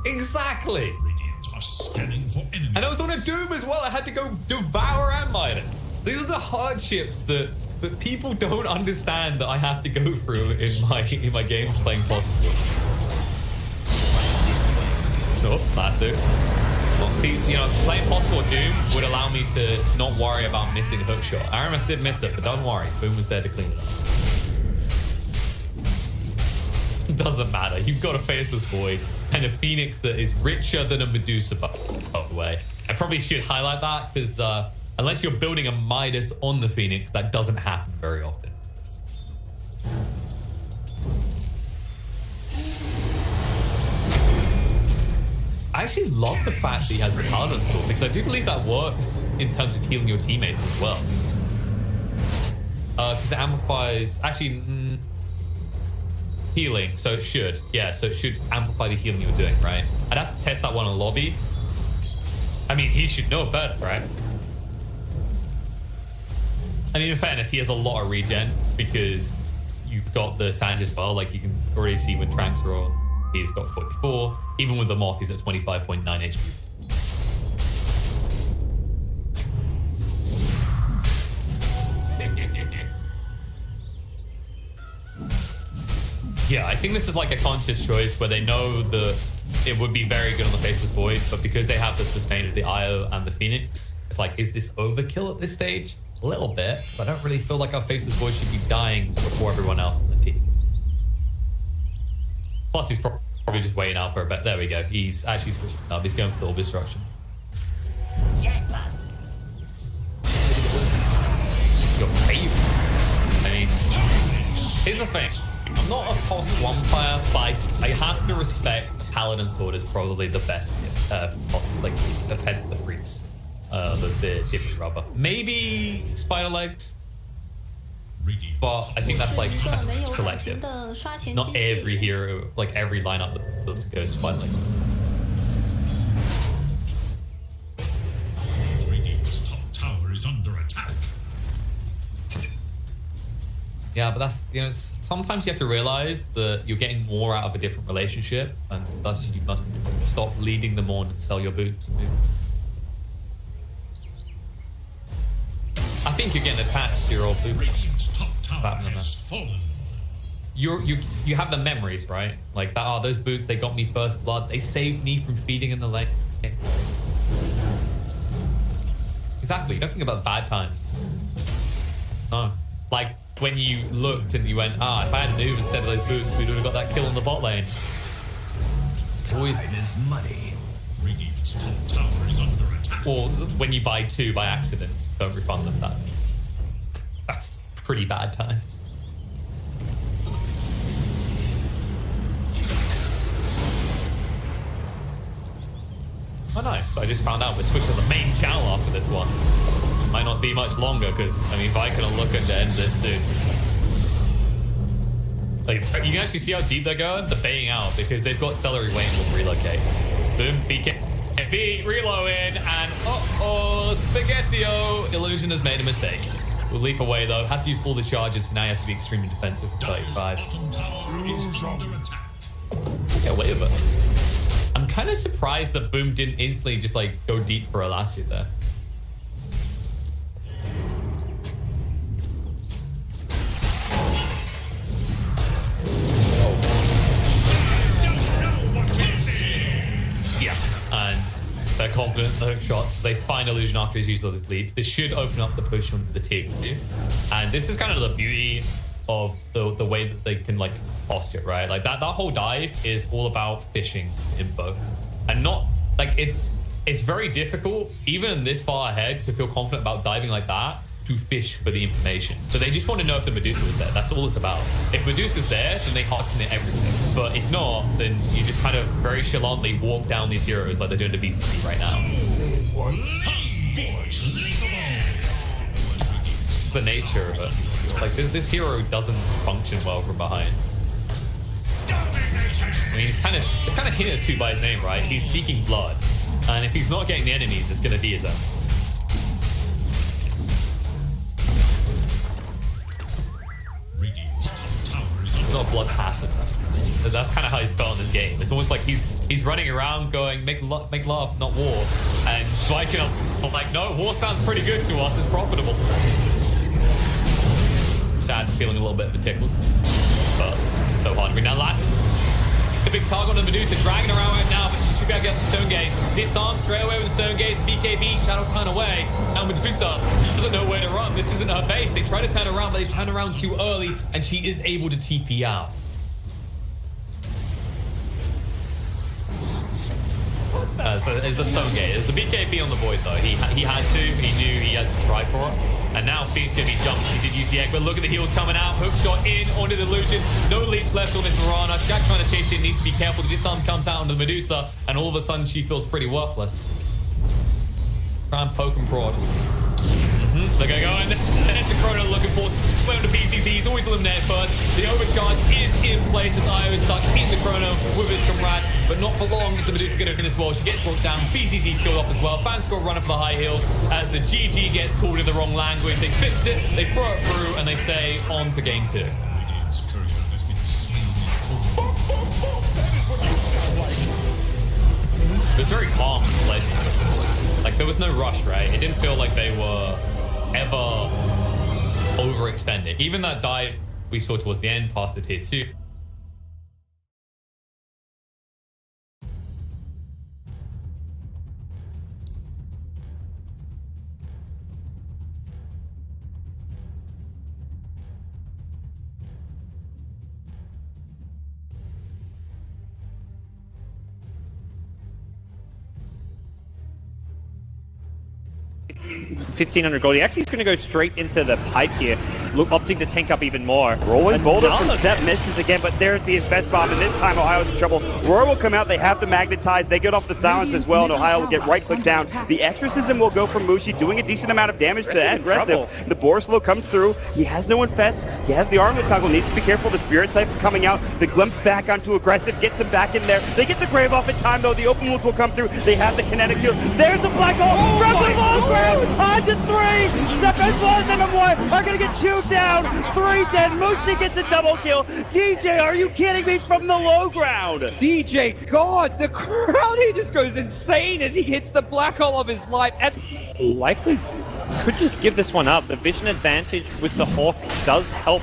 Exactly. Radiant are scanning for enemies. And I was on a Doom as well. I had to go Devour and Midas. These are the hardships that people don't understand that I have to go through in my games playing possible. Oh, that's it. Well, see, you know, playing possible Doom would allow me to not worry about missing a hook shot. RMS did miss it, but don't worry. Boom was there to clean it up. Doesn't matter. You've got a Faceless Void and a Phoenix that is richer than a Medusa, by the way. I probably should highlight that because unless you're building a Midas on the Phoenix, that doesn't happen very often. I actually love the fact that he has the Paladin Sword because I do believe that works in terms of healing your teammates as well. Because it amplifies... Actually... healing, so it should. Yeah, so it should amplify the healing you're doing, right? I'd have to test that one in lobby. I mean, he should know better, right? I mean, in fairness, he has a lot of regen because you've got the Sanj as well. Like, you can already see when Tranks are on, he's got 44. Even with the Moth, he's at 25.9 HP. Yeah, I think this is like a conscious choice where they know that it would be very good on the Faceless Void, but because they have the sustain of the IO and the Phoenix, it's like, is this overkill at this stage? A little bit, but I don't really feel like our Faceless Void should be dying before everyone else in the team. Plus, he's probably just waiting out for a bit. There we go. He's actually switching up. He's going for the Orb Destruction. Your favorite. I mean, here's the thing. I'm not a POS 1 player, but I have to respect Paladin Sword is probably the best, like the best of the freaks, the different rubber. Maybe Spider Legs, but I think that's like that's selective. Not every hero, like every lineup that goes Spider Legs. Radiant's top tower is under attack. Yeah, but that's, you know, sometimes you have to realize that you're getting more out of a different relationship, and thus you must stop leading them on and sell your boots and move. I think you're getting attached to your old boots. Radiant's top tower has fallen. You have the memories, right? Like that. Oh, those boots, they got me first blood. They saved me from feeding in the lane. Exactly. You don't think about bad times. No. Like when you looked and you went, if I had a move instead of those boots, we would have got that kill in the bot lane. Always is money. Radiant's top tower is under attack. Or when you buy 2 by accident, don't refund them that. That's pretty bad time. Oh, nice. I just found out we're switching to the main channel after this one. Might not be much longer because, I mean, Viking are looking to end this soon. Like, you can actually see how deep they're going. They're baiting out because they've got Celery waiting to relocate. Boom, BKB, reloading, and Spaghetti-O. Illusion has made a mistake. We'll leap away though. Has to use all the charges, so now he has to be extremely defensive for 35. Bottom tower is under attack. Get away with it. I'm kind of surprised that Boom didn't instantly just like go deep for Elasia there. Yeah, and they're confident in the hook shots. They find Illusion after he's used all his leaps. This should open up the push on the tier 2. And this is kind of the beauty of the way that they can like posture, right? Like that whole dive is all about fishing info. And not like it's very difficult, even this far ahead, to feel confident about diving like that, to fish for the information. So they just want to know if the Medusa was there. That's all it's about. If Medusa's there, then they hearken it everything. But if not, then you just kind of very challantly walk down these heroes like they're doing to BCP right now. It's the nature of it. Like, this hero doesn't function well from behind. I mean, it's kind of hinted to by his name, right? He's seeking blood. And if he's not getting the enemies, it's going to be his own. There's no blood passiveness. That's kind of how he's felt in this game. It's almost like he's running around going, make love, not war. And Viking, I'm like, no, war sounds pretty good to us. It's profitable. Shad's feeling a little bit of a tickle. But it's so hard. Now last... The big target on the Medusa, dragging around right now, but she should be able to get the Stone Gaze. Disarm straight away with the Stone Gaze. BKB, Shadow turn away. Now Medusa doesn't know where to run. This isn't her base. They try to turn around, but they turn around too early, and she is able to TP out. So it's the Stone Gaze. It's the BKB on the Void, though. He had to. He knew he had to try for it. And now Feast gonna be jumped. She did use the egg, but look at the heals coming out. Hook shot in onto the illusion. No leaps left on this Mirana. Jack trying to chase it. Needs to be careful. The disarm comes out onto the Medusa, and all of a sudden she feels pretty worthless. Try and poke and prod. They're going to go in. There's the Chrono looking for to BCC. He's always eliminated first. The overcharge is in place as Io is stuck in the Chrono with his comrade, but not for long as the Medusa going to finish well. She gets brought down. BCC killed off as well. Fanscore running for the high heels as the GG gets called in the wrong language. They fix it, they throw it through, and they say on to game 2. It was very calm in place. Like, there was no rush, right? It didn't feel like they were ever overextended. Even that dive we saw towards the end past the tier 2. $1,500 gold. He actually is going to go straight into the pipe here, opting to tank up even more. Rolling Boulder from Zep misses again, but there's the best bomb, and this time Ohio's in trouble. Roar will come out, they have the magnetize, they get off the silence as well, and Ohio will get right-click down. The exorcism will go from Mushi, doing a decent amount of damage to that aggressive. The Borslow comes through, he has no infest, he has the armlet toggle, needs to be careful, the Spirit Cypher coming out, the glimpse back onto aggressive, gets him back in there. They get the Grave off in time though, the open wounds will come through, they have the kinetic shield. There's the black hole, from the low ground, on to 3, Zep as well as M1 are gonna get chewed down. 3 dead. Mushi gets a double kill. DJ, are you kidding me? From the low ground. DJ, God, the crowd, he just goes insane as he hits the black hole of his life. And likely could just give this one up. The vision advantage with the Hawk does help.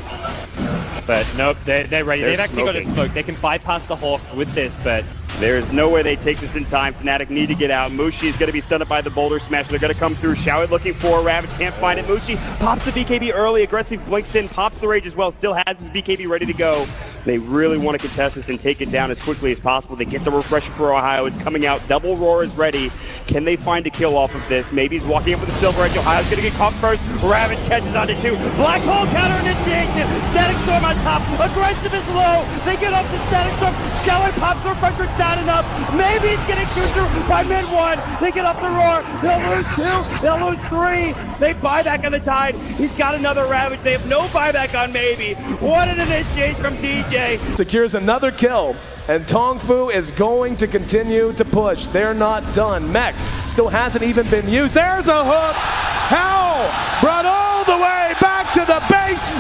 But nope, they're ready. They've actually got a smoke. They can bypass the Hawk with this, but there's no way they take this in time. Fnatic need to get out. Mushi is going to be stunned by the Boulder Smash. They're going to come through. Showit looking for a Ravage. Can't find it. Mushi pops the BKB early. Aggressive blinks in. Pops the Rage as well. Still has his BKB ready to go. They really want to contest this and take it down as quickly as possible. They get the refresher for Ohio. It's coming out. Double Roar is ready. Can they find a kill off of this? Maybe he's walking up with the Silver Edge. Ohio's going to get caught first. Ravage catches onto 2. Black Hole counter initiation. Static Storm on top. Aggressive is low. They get up to Static Storm. Showit pops the refresher. It's not enough. Maybe it's getting chewed through by mid 1. They get up the Roar. They'll lose 2. They'll lose 3. They buy back on the Tide. He's got another Ravage. They have no buyback on Maybe. What an initiation from DJ. Secures another kill, and Tongfu is going to continue to push. They're not done. Mech still hasn't even been used. There's a hook. How? Brought all the way back to the base.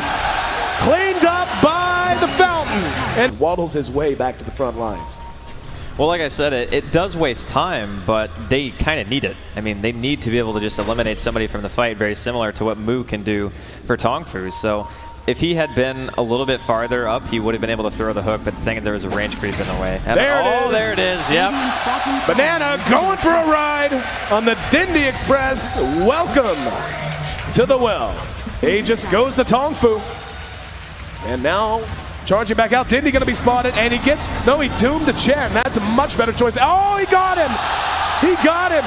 Cleaned up by the fountain. And waddles his way back to the front lines. Well, like I said, it does waste time, but they kind of need it. I mean, they need to be able to just eliminate somebody from the fight, very similar to what Mu can do for Tongfu. So if he had been a little bit farther up, he would have been able to throw the hook, but the thing is there was a range creep in the way. There it is, yep. Banana going for a ride on the Dindy Express. Welcome to the well. He just goes to Tongfu. And now charging back out. Dindy going to be spotted, and he gets, no, he doomed the Chen. That's a much better choice. Oh, he got him. He got him.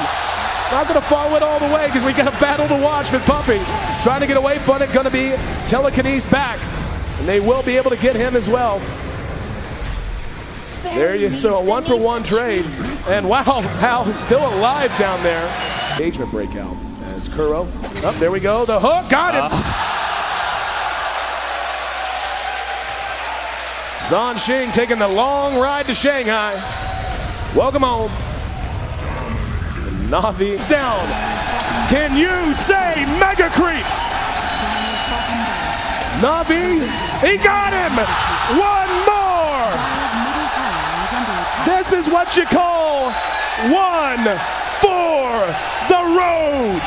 Not going to follow it all the way because we got a battle to watch with Puppy. Trying to get away from it, going to be telekinesed back. And they will be able to get him as well. There you so a 1-for-1 trade. And wow, Hal is still alive down there. Engagement breakout as Kuro. Oh, there we go. The hook. Got him. Zhan Xing taking the long ride to Shanghai. Welcome home. Navi's down. Can you say mega creeps? Navi, he got him. One more. This is what you call one for the road.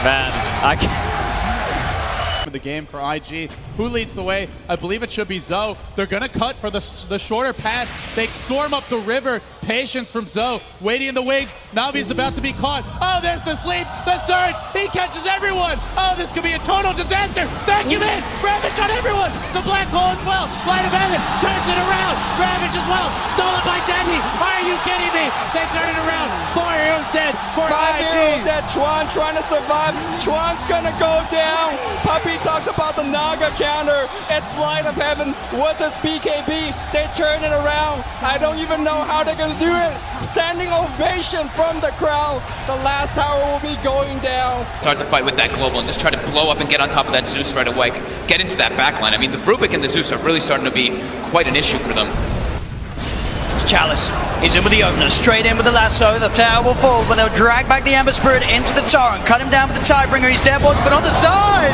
Man, I can't. The game for IG. Who leads the way? I believe it should be Zoe. They're gonna cut for the shorter path. They storm up the river. Patience from Zoe. Waiting in the wings. Navi's about to be caught. Oh, there's the sleep. The surge. He catches everyone. Oh, this could be a total disaster. Vacuum in. Ravage on everyone. The black hole as well. Light of heaven turns it around. Ravage as well. Stolen by Dendy. Are you kidding me? They turn it around. 4 heroes dead. 5 heroes dead. Chuan trying to survive. Chuan's gonna go down. Puppy talked about the Naga counter. It's Light of Heaven with his BKB. They turn it around. I don't even know how they're gonna do it. Standing ovation from the crowd. The last tower will be going down. Start the fight with that global and just try to blow up and get on top of that Zeus right away. Get into that backline. I mean, the Rubik and the Zeus are really starting to be quite an issue for them. Chalice is in with the opener, straight in with the lasso. The tower will fall, but they'll drag back the Ember Spirit into the torrent, cut him down with the Tidebringer. He's dead, but on the side,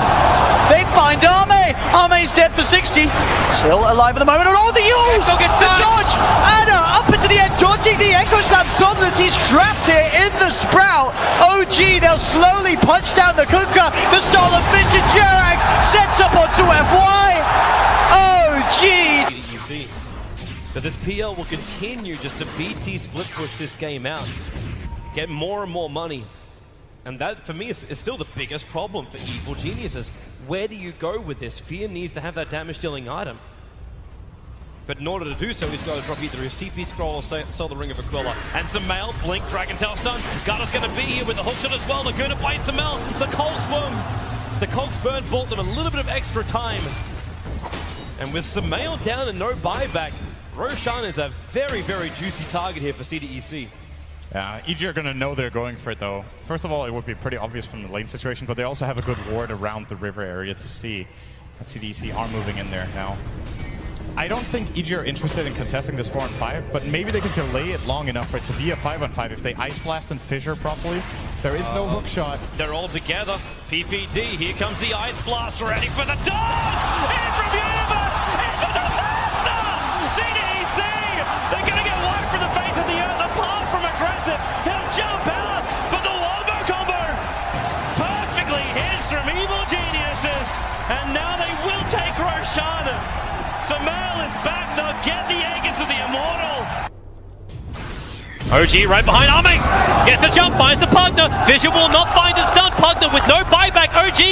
they find Arme. Arme's dead for 60, still alive at the moment. And all the use, the dodge, Anna up into the end, dodging the Echo Slam. Somnus, he's trapped here in the Sprout. OG, they'll slowly punch down the Kunkka. The stolen Vintage Jerax sets up onto FY. OG. But this PL will continue just to BT split push this game out, get more and more money. And that, for me, is still the biggest problem for Evil Geniuses. Where do you go with this? Fear needs to have that damage-dealing item. But in order to do so, he's got to drop either his TP scroll or sell the Ring of Aquila. And Samel, Blink, Dragon Tail stun. Garda's going to be here with the hookshot as well. They're going to fight Samel. The Colt's Burn bought them a little bit of extra time. And with Samel down and no buyback, Roshan is a very, very juicy target here for CDEC. Yeah, EG are going to know they're going for it though. First of all, it would be pretty obvious from the lane situation, but they also have a good ward around the river area to see that CDEC are moving in there now. I don't think EG are interested in contesting this 4-on-5, but maybe they can delay it long enough for it to be a 5-on-5 if they Ice Blast and Fissure properly. There is no hook shot. They're all together. PPD, here comes the Ice Blast, ready for the dodge! In from Universe! Into the disaster! CDEC! They're going to get wiped from the face of the earth, apart from aggressive. He'll jump out, but the wombo combo perfectly hits from Evil Geniuses, and now they will take Roshan. Samel is back, they'll get the egg into the Immortal. OG right behind Arme. Gets a jump, finds the Pugner. Vision will not find a stun. Pugner with no buyback. OG,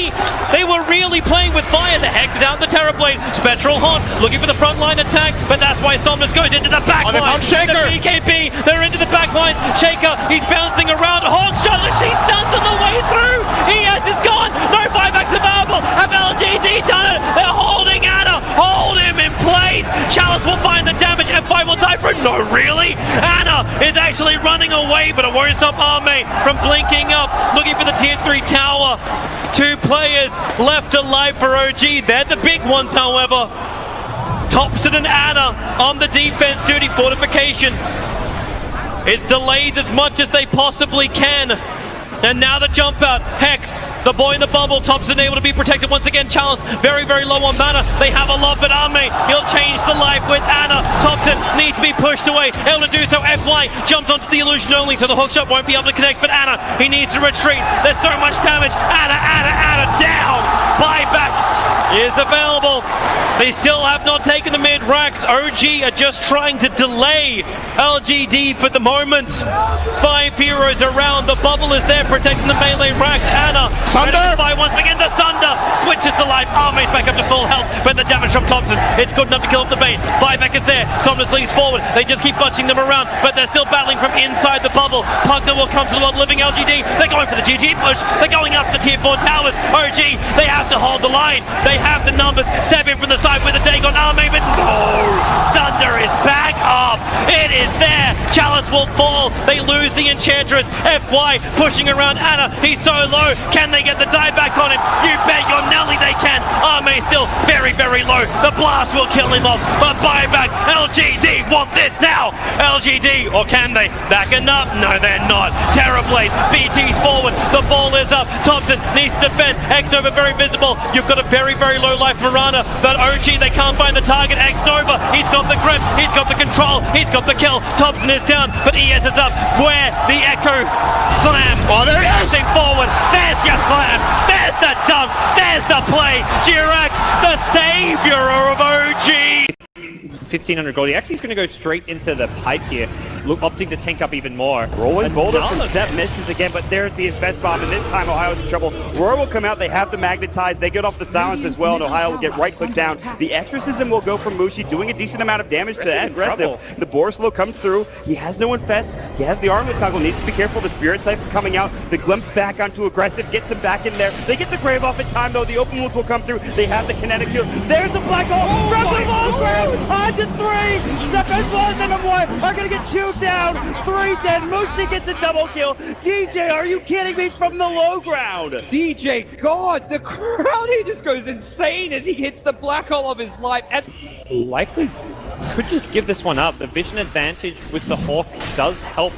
they were really playing with fire. The Hex down the Terrorblade. Spectral Haunt looking for the frontline attack, but that's why Somnus goes into the backline. they found Shaker. The BKB, they're into the backline. Shaker, he's bouncing around. Hawk shot, she stuns on the way through. ES is gone. No buybacks available. Have LGD done it? They're holding Anna. Hold him in place. Chalice will find the damage. F5 will die for it. No, really? Anna is actually running away, but it won't stop Arme from blinking up, looking for the tier 3 tower. 2 players left alive for OG. They're the big ones, however. Thompson and Anna on the defense duty. Fortification is delayed as much as they possibly can. And now the jump out. Hex, the boy in the bubble. Thompson able to be protected once again. Chalice very, very low on mana. They have a lot, but Arme, he'll change the life with Anna. Thompson needs to be pushed away. Able to do so. FY jumps onto the illusion only, so the hookshot won't be able to connect. But Anna, he needs to retreat. There's so much damage. Anna down. Buyback is available. They still have not taken the mid racks. OG are just trying to delay LGD for the moment. 5 heroes around. The bubble is there. protecting the melee racks. Anna, Sunder by once again. The Sunder switches to life. Army's back up to full health, but the damage from Thompson, it's good enough to kill off the bait. Buyback is there. Somnus leads forward. They just keep bunching them around, but they're still battling from inside the bubble. Pugner will come to the world living LGD. They're going for the GG push. They're going after the tier 4 towers. OG, they have to hold the line. They have the numbers. Seven from the side with a Dagon army, but no! Thunder is back up. It is there. Chalice will fall. They lose the Enchantress. FY pushing around Anna. He's so low. Can they get the die back on him? You bet your Nelly they can. Arme still very, very low. The blast will kill him off. But buyback. LGD want this now. LGD, or can they? Backing up? No, they're not. Terrorblade. BT's forward. The ball is up. Thompson needs to defend. X-Nova very visible. You've got a very, very low life Mirana. But OG, they can't find the target. X-Nova, he's got the grip. He's got the control. He's got the kill. Thompson is down, but ES is up. Where the Echo slam. Oh, there he is. Forward. There's your slam. There's the dunk. There's the play. Jirax, the savior of OG. 1,500 gold. He actually is going to go straight into the pipe here, opting to tank up even more. Rolling boulder from Zep misses again, but there's the invest bomb, and this time Ohio's in trouble. Roar will come out, they have the magnetize, they get off the silence as well, and Ohio will get right click down. The exorcism will go from Mushi, doing a decent amount of damage to that aggressive. The Borslow comes through, he has no infest, he has the armlet toggle, needs to be careful, the Spirit Siphon coming out, the glimpse back onto aggressive, gets him back in there. They get the grave off in time though, the open wounds will come through, they have the kinetic shield. There's the black hole, from the long ground, on to 3, Step as well as number 1 are gonna get chewed down. 3 dead. Mushi gets a double kill. DJ, are you kidding me, from the low ground? DJ, God, the crowd, he just goes insane as he hits the black hole of his life. And likely could just give this one up. The vision advantage with the Hawk does help.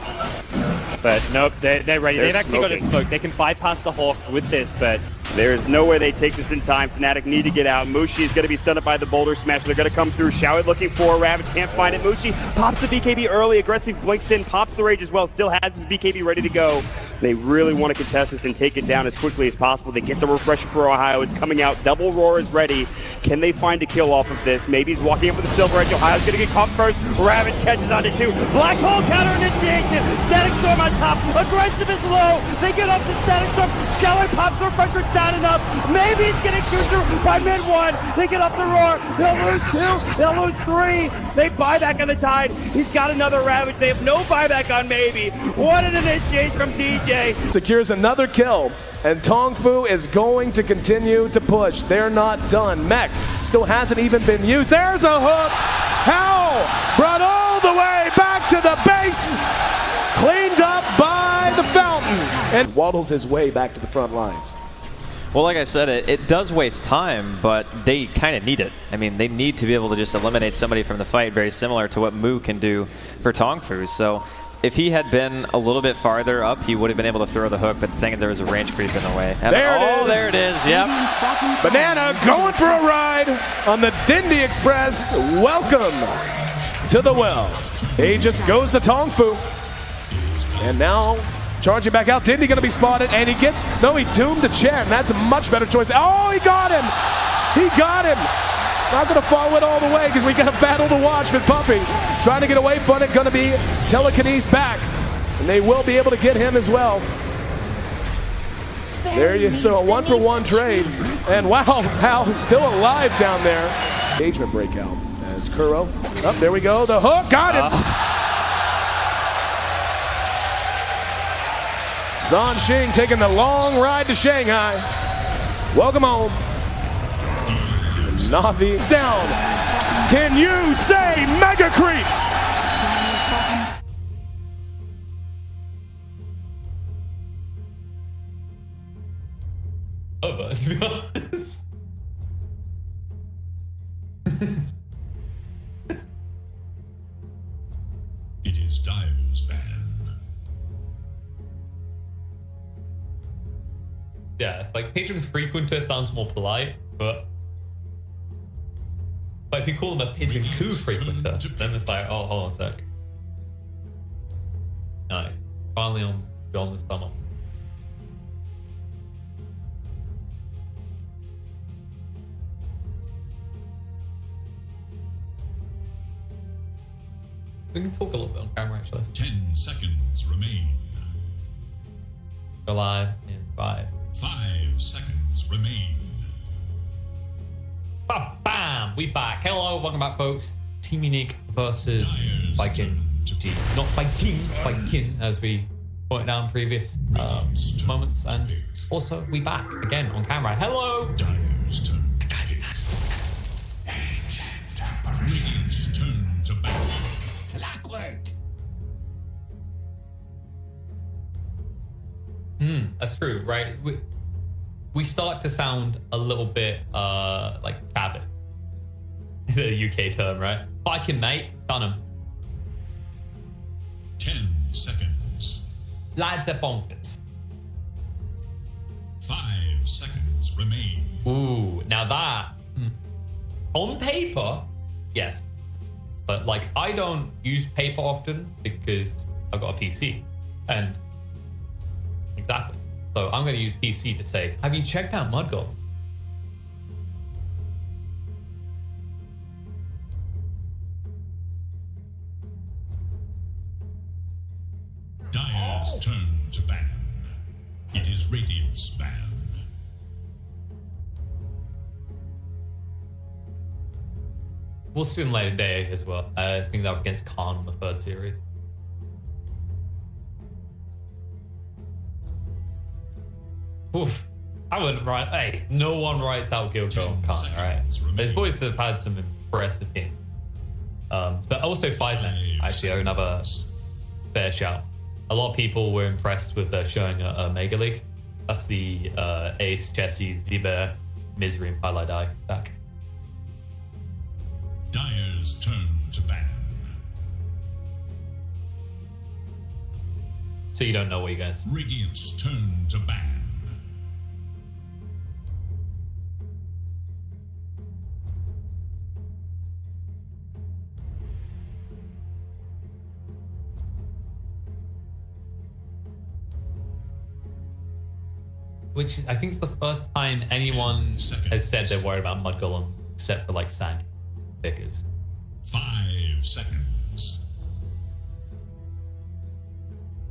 But nope, they're ready. They've actually got a smoke. They can bypass the Hawk with this, but there's no way they take this in time. Fnatic need to get out. Mushi is going to be stunned by the boulder smash. They're going to come through. Shout looking for Ravage. Can't find it. Mushi pops the BKB early. Aggressive blinks in. Pops the rage as well. Still has his BKB ready to go. They really want to contest this and take it down as quickly as possible. They get the refresher for Ohio. It's coming out. Double Roar is ready. Can they find a kill off of this? Maybe he's walking up with the Silver Edge. Ohio's going to get caught first. Ravage catches onto 2. Black Hole counter initiation. Static Storm on top. Aggressive is low. They get up to Static Storm. Shower pops the refresher. It's not enough. Maybe he's getting chewed through by mid 1. They get up the Roar. They'll lose 2. They'll lose 3. They buy back on the Tide. He's got another Ravage. They have no buyback on Maybe. What an initiation from DJ. Secures another kill, and Tongfu is going to continue to push. They're not done. Mech still hasn't even been used. There's a hook. How? Brought all the way back to the base. Cleaned up by the fountain. And waddles his way back to the front lines. Well, like I said, it does waste time, but they kind of need it. I mean, they need to be able to just eliminate somebody from the fight, very similar to what Mu can do for Tongfu. So if he had been a little bit farther up, he would have been able to throw the hook, but the thing is there was a range creep in the way. There it is, yep. Banana going for a ride on the Dindy Express. Welcome to the well. He just goes to Tongfu. And now charging back out. Dindy going to be spotted, and he doomed to Chen. That's a much better choice. Oh, he got him. He got him. Not going to follow it all the way because we got a battle to watch with Puppy. Trying to get away from it. Going to be telekinesed back. And they will be able to get him as well. There you so a 1-for-1 trade. And wow, Hal is still alive down there. Engagement breakout as Kuro. Oh, there we go. The hook. Got him. Zhan Xing taking the long ride to Shanghai. Welcome home. Navi's down. Can you say mega creeps? Oh, but to be honest. It is Dire's ban. Yeah, it's like patron frequenter sounds more polite, but if you call them a pigeon coup frequenter, then it's like, oh, hold on a sec. Nice. Finally on John this summer. We can talk a little bit on camera actually. 10 seconds remain. Go live in 5. 5 seconds remain. Bam! We back. Hello, welcome back, folks. Team Unique versus Viking. Not Viking, Viking, as we pointed out in previous moments. And also, we back again on camera. Hello! Dire's turn to pick. Radiant's turn to battle. Clockwork. That's true, right? We start to sound a little bit like cabin. The UK term, right? Viking, mate. Done him. 10 seconds. Lads are bonkers. 5 seconds remain. Ooh, now that on paper, yes, but like I don't use paper often because I've got a PC, and exactly. So I'm going to use PC to say, have you checked out Mudgold? Dire's turn to ban. It is Radiant's ban. We'll see them later day as well. I think that against Khan in the 3rd series. Oof. I wouldn't write. Hey, no one writes out Gilgo and Khan, right? Those boys have had some impressive games. But also 5 men, actually, are another fair shout. A lot of people were impressed with showing a Mega League. That's the Ace, Jesse, Z-Bear, Misery, and Paladai back. Dire's turn to ban. So you don't know what you guys. Radiant's turn to ban. Which I think is the first time anyone has said they're worried about Mud Golem, except for like Sand Pickers. 5 seconds.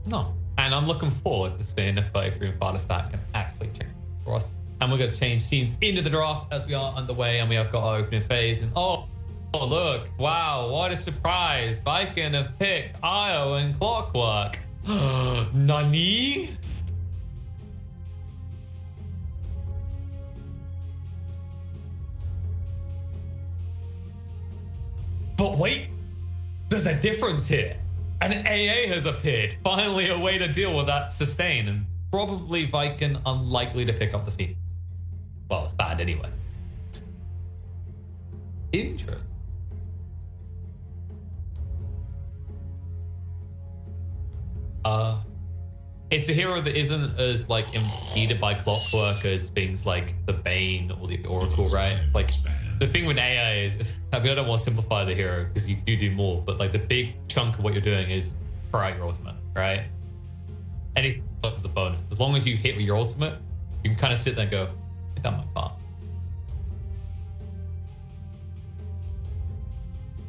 No. And I'm looking forward to seeing if 33 and Father Stack can actually change for us. And we're going to change scenes into the draft as we are underway, and we have got our opening phase. And oh look, wow, what a surprise. Viking have picked Io and Clockwork. Nani? But wait, there's a difference here. An AA has appeared. Finally, a way to deal with that sustain, and probably Viking unlikely to pick up the feed. Well, it's bad anyway. Interesting. It's a hero that isn't as like impeded by Clockwork as things like the Bane or the Oracle, right? Like the thing with AA is I mean, I don't want to simplify the hero because you do more, but like the big chunk of what you're doing is throw out your ultimate, right? Anything else is a bonus. As long as you hit with your ultimate, you can kind of sit there and go, I've done my part.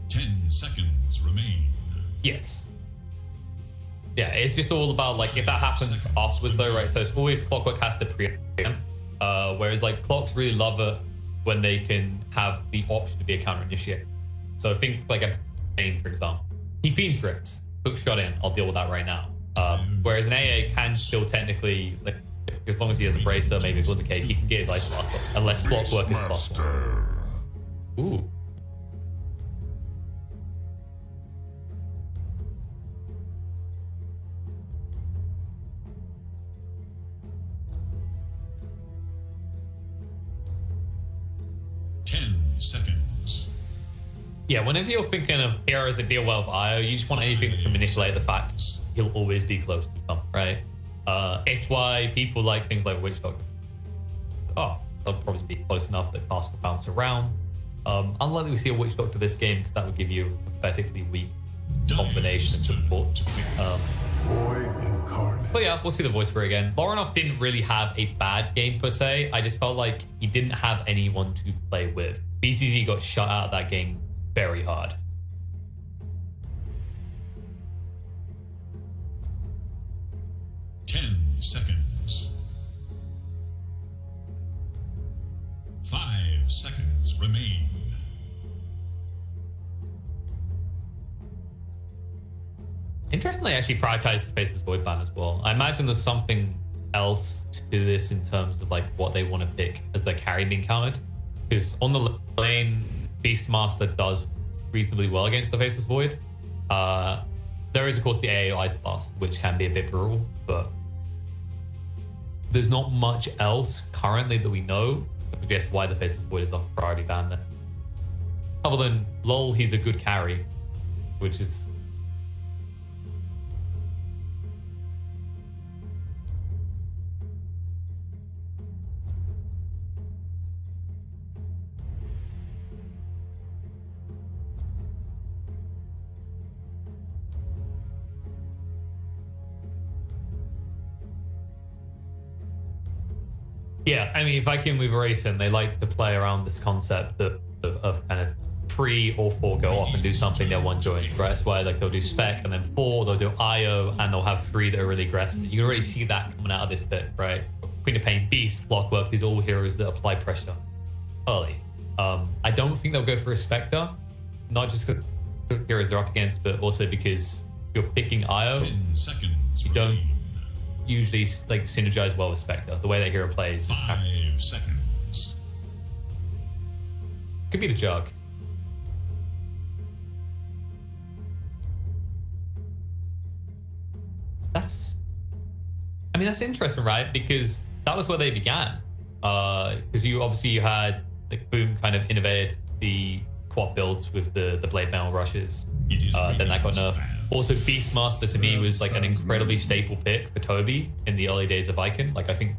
10 seconds remain. Yes. Yeah, it's just all about like if that happens afterwards though, right? So it's always Clockwork has to preempt, whereas like Clocks really love it when they can have the option to be a counter initiate. So think like a Bane, for example. He Fiend's Grips, hook shot in, I'll deal with that right now. Whereas an AA can still technically, like as long as he has a bracer, maybe a Glimmercade, he can get his Ice Blast off, unless Clockwork is possible. Ooh. Seconds. Yeah, whenever you're thinking of heroes that deal well with IO, you just want anything that can manipulate the fact he'll always be close to them, right? It's why people like things like Witch Doctor. Oh, they'll probably be close enough that Cast will bounce around. Unlikely we see a Witch Doctor this game because that would give you a pathetically weak combination of support. But yeah, we'll see the voice for it again. Lorinov didn't really have a bad game per se. I just felt like he didn't have anyone to play with. BCZ got shut out of that game very hard. Ten seconds. seconds. 5 seconds remain. Interestingly, I actually prioritized the Faceless Void ban as well. I imagine there's something else to this in terms of like what they want to pick as their carry being countered. Because on the lane, Beastmaster does reasonably well against the Faceless Void. There is, of course, the AA Ice Blast, which can be a bit brutal, but there's not much else currently that we know to suggest why the Faceless Void is a priority ban there. Other than, lol, he's a good carry, which is... Yeah, I mean, Viking with Racing, they like to play around this concept of kind of 3 or 4 go off and do something they'll one join, right? That's why like they'll do spec and then 4, they'll do IO, and they'll have 3 that are really aggressive. You can already see that coming out of this pick, right? Queen of Pain, Beast, Blockwork, these are all heroes that apply pressure early. I don't think they'll go for a Spectre, not just because the heroes they're up against, but also because you're picking IO. 10 seconds you don't usually like synergize well with Spectre. The way that hero plays. 5 seconds. Could be the Jug. I mean, that's interesting, right? Because that was where they began. Because you had like Boom kind of innovated the quad builds with the Blade Mail rushes. Then that got nerfed. Also, Beastmaster to me was like an incredibly staple pick for Toby in the early days of Icon. Like I think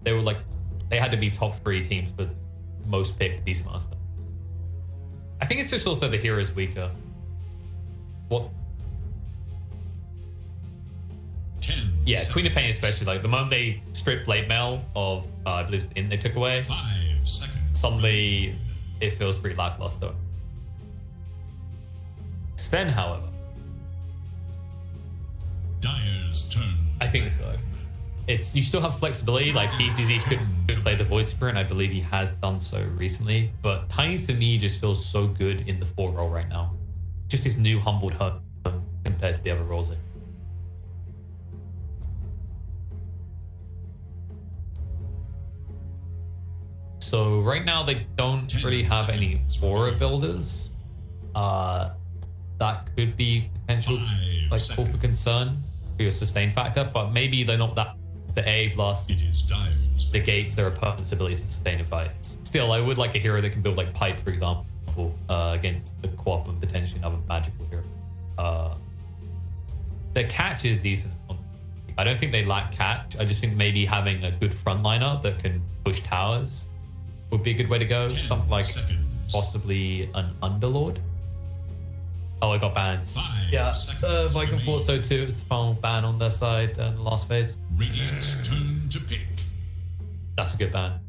they had to be top 3 teams for most picked Beastmaster. I think it's just also the hero's weaker. What? 10. Yeah, Queen of Pain especially. Like the moment they stripped Blade Mail of, I believe it's the int they took away. 5 seconds. Suddenly, it feels pretty lackluster. Sven, however, Dire's turn. I think so. You still have flexibility. Like BTZ could play the Void Spirit, and I believe he has done so recently. But Tiny to me just feels so good in the 4 role right now. Just his new humbled home compared to the other roles. So right now they don't really have any aura builders. That could be potential like call for concern for your sustain factor, but maybe they're not that. The A plus negates their opponent's ability to sustain in fights. Still, I would like a hero that can build like Pipe, for example, against the co-op and potentially another magical hero. Their catch is decent. I don't think they lack catch. I just think maybe having a good frontliner that can push towers would be a good way to go. Something like possibly an Underlord. Oh, I got banned. Yeah, Viking thought so too. It was the final ban on their side in the last phase. Radiant's turn to pick. That's a good ban.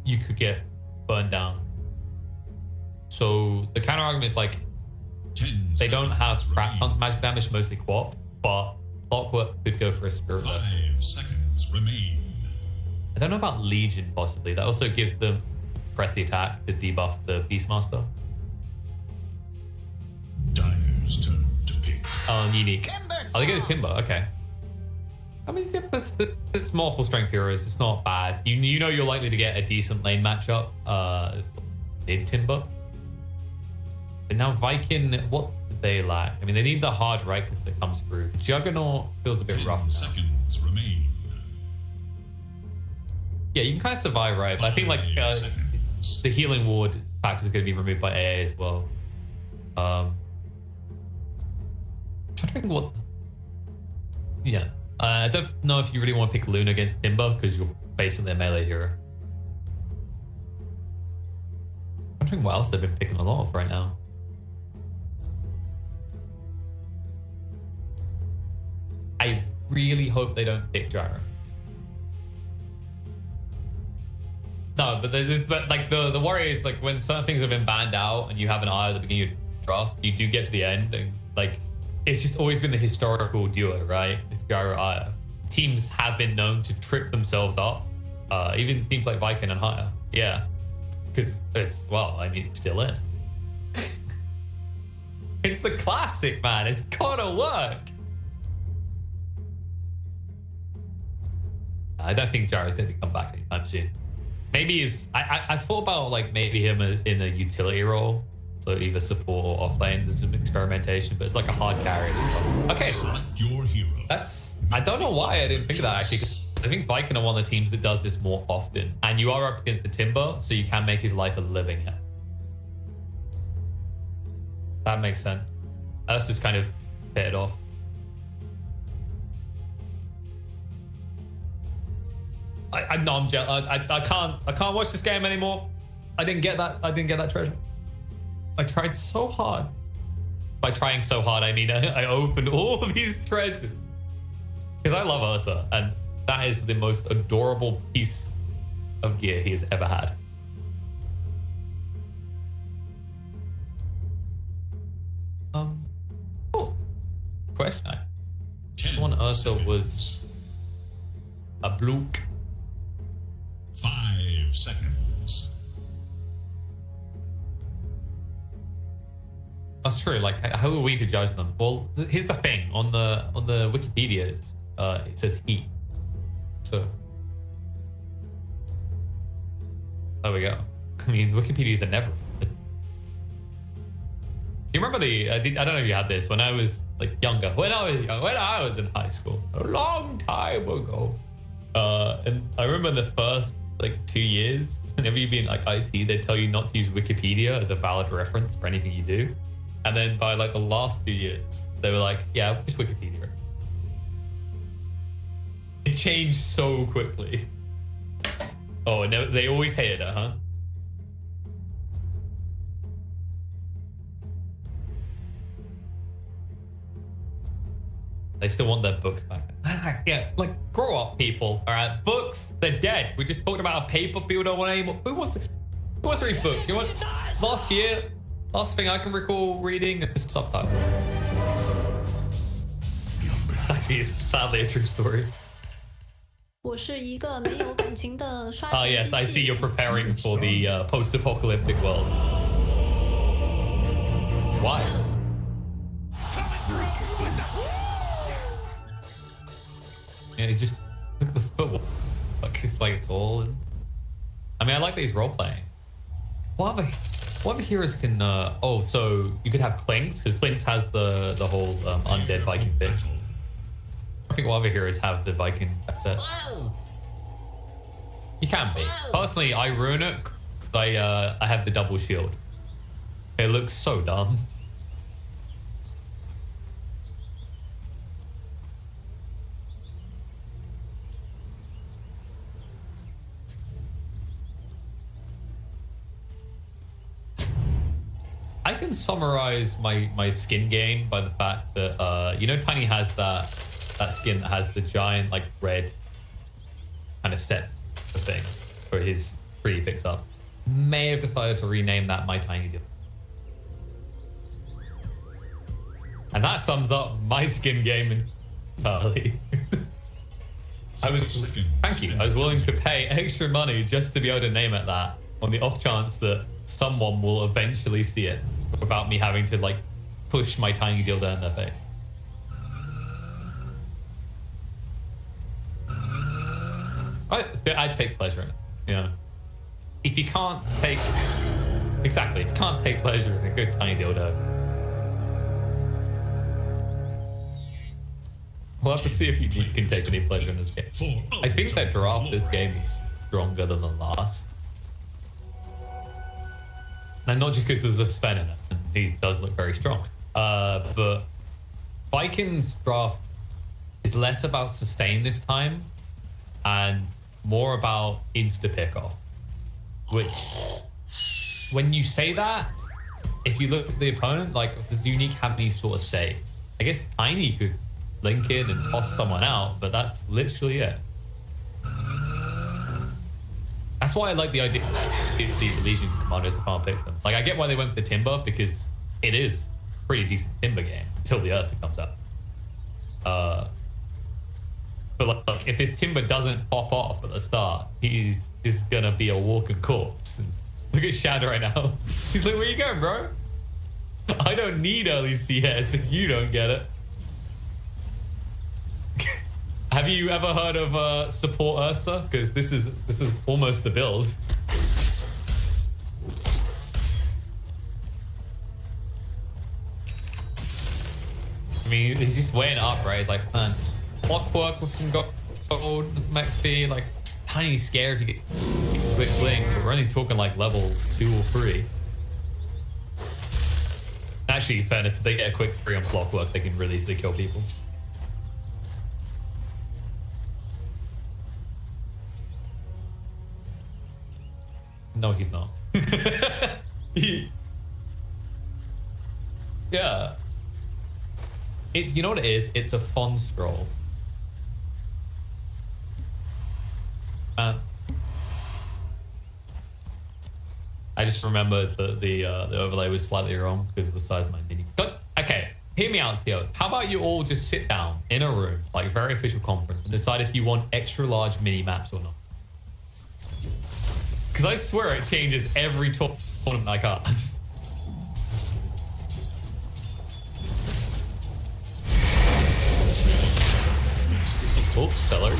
You could get burned down. So the counter argument is like they don't have crap tons of magic damage, mostly co-op, but Clockwork could go for a Spirit Burst. 5 seconds remain. I don't know about Legion, possibly. That also gives them press the attack to debuff the Beastmaster. Dire's turn to pick. Unique. Oh, they get a Timber. Okay. I mean, this multiple strength heroes. It's not bad. You know you're likely to get a decent lane matchup. Mid Timber. But now Viking, what do they lack? I mean, they need the hard right click that comes through. Juggernaut feels a bit rough now. 10 seconds remain. Yeah, you can kind of survive, right? But I think like the healing ward factor is going to be removed by AA as well. I'm trying to think what. Yeah, I don't know if you really want to pick Luna against Timber because you're basically a melee hero. I'm wondering what else they've been picking a lot of right now. I really hope they don't pick Gyro. No, but there's like the worry is like when certain things have been banned out and you have an eye at the beginning of your draft, you do get to the end and like it's just always been the historical duo, right? It's Gyro Aya. Teams have been known to trip themselves up, even teams like Viking and Haya. Yeah, because it's it's still in. It's the classic, man. It's gotta work. I don't think Gyro's going to come back anytime soon. Maybe he's... I thought about like maybe him in a utility role. So either support or offlane. There's some experimentation, but it's like a hard carry. Okay. That's... I don't know why I didn't think of that actually. 'Cause I think Viking are one of the teams that does this more often. And you are up against the Timber, so you can make his life a living here. That makes sense. That's just kind of hit it off. I'm jealous. I can't watch this game anymore. I didn't get that treasure. I tried so hard. By trying so hard, I mean I opened all of these treasures because I love Ursa, and that is the most adorable piece of gear he has ever had. Question. One Ursa was a bloke. 5 seconds. That's true. Like, how are we to judge them? Well, here's the thing. On the Wikipedias, it says he. So there we go. I mean, Wikipedias are never. You remember I don't know if you had this when I was like younger. When I was in high school, a long time ago. And I remember the first like 2 years, whenever you've been like IT, they tell you not to use Wikipedia as a valid reference for anything you do. And then by like the last 2 years, they were like, yeah, just Wikipedia. It changed so quickly. Oh, and they always hated it, huh? They still want their books back. Yeah, like, grow up, people. All right, books, they're dead. We just talked about a paper. People don't want anymore. Who wants to read books? You know what? Last thing I can recall reading is subtitle. It's actually sadly a true story. Yes, I see you're preparing for the post-apocalyptic world. Wise. Yeah, he's just look at the football. Like it's like it's all. I mean, I like that he's role playing. What other heroes can? Oh, so you could have Clinks because Clinks has the whole undead Viking thing. I think what other heroes have the Viking. You can be. Personally, I ruin it. I have the double shield. It looks so dumb. I can summarize my skin game by the fact that you know Tiny has that skin that has the giant like red kind of set thing for his tree he picks up. May have decided to rename that My Tiny Deal. And that sums up my skin game entirely. Thank you. I was willing to pay extra money just to be able to name it that on the off chance that someone will eventually see it without me having to like push my tiny deal down their face. I take pleasure in it. You know, if you can't take pleasure in a good tiny dildo, we'll have to see if you can take any pleasure in this game. I think that draft this game is stronger than the last. And not just because there's a Sven in it, and he does look very strong. But Viking's draft is less about sustain this time and more about insta pick-off. Which, when you say that, if you look at the opponent, like, does Unique have any sort of say? I guess Tiny could link in and toss someone out, but that's literally it. That's why I like the idea of the Legion commanders if I pick them. Like, I get why they went for the Timber, because it is a pretty decent Timber game until the Ursa comes up. But like, if this Timber doesn't pop off at the start, he's just gonna be a walking corpse. And look at Shadow right now. He's like, where you going, bro? I don't need early CS if you don't get it. Have you ever heard of support Ursa? Because this is almost the build. I mean, he's just weighing it up, right? He's like, man, clockwork with some gold and some XP, like tiny scare if you get quick blink, but we're only talking like level 2 or 3. Actually, in fairness, if they get a quick 3 on clockwork, they can really easily kill people. No, he's not. Yeah. You know what it is? It's a fun scroll. I just remember the overlay was slightly wrong because of the size of my mini. But okay, hear me out, CIS. How about you all just sit down in a room, like a very official conference, and decide if you want extra large mini maps or not? Because I swear it changes every tournament I cast. Oh, stellar.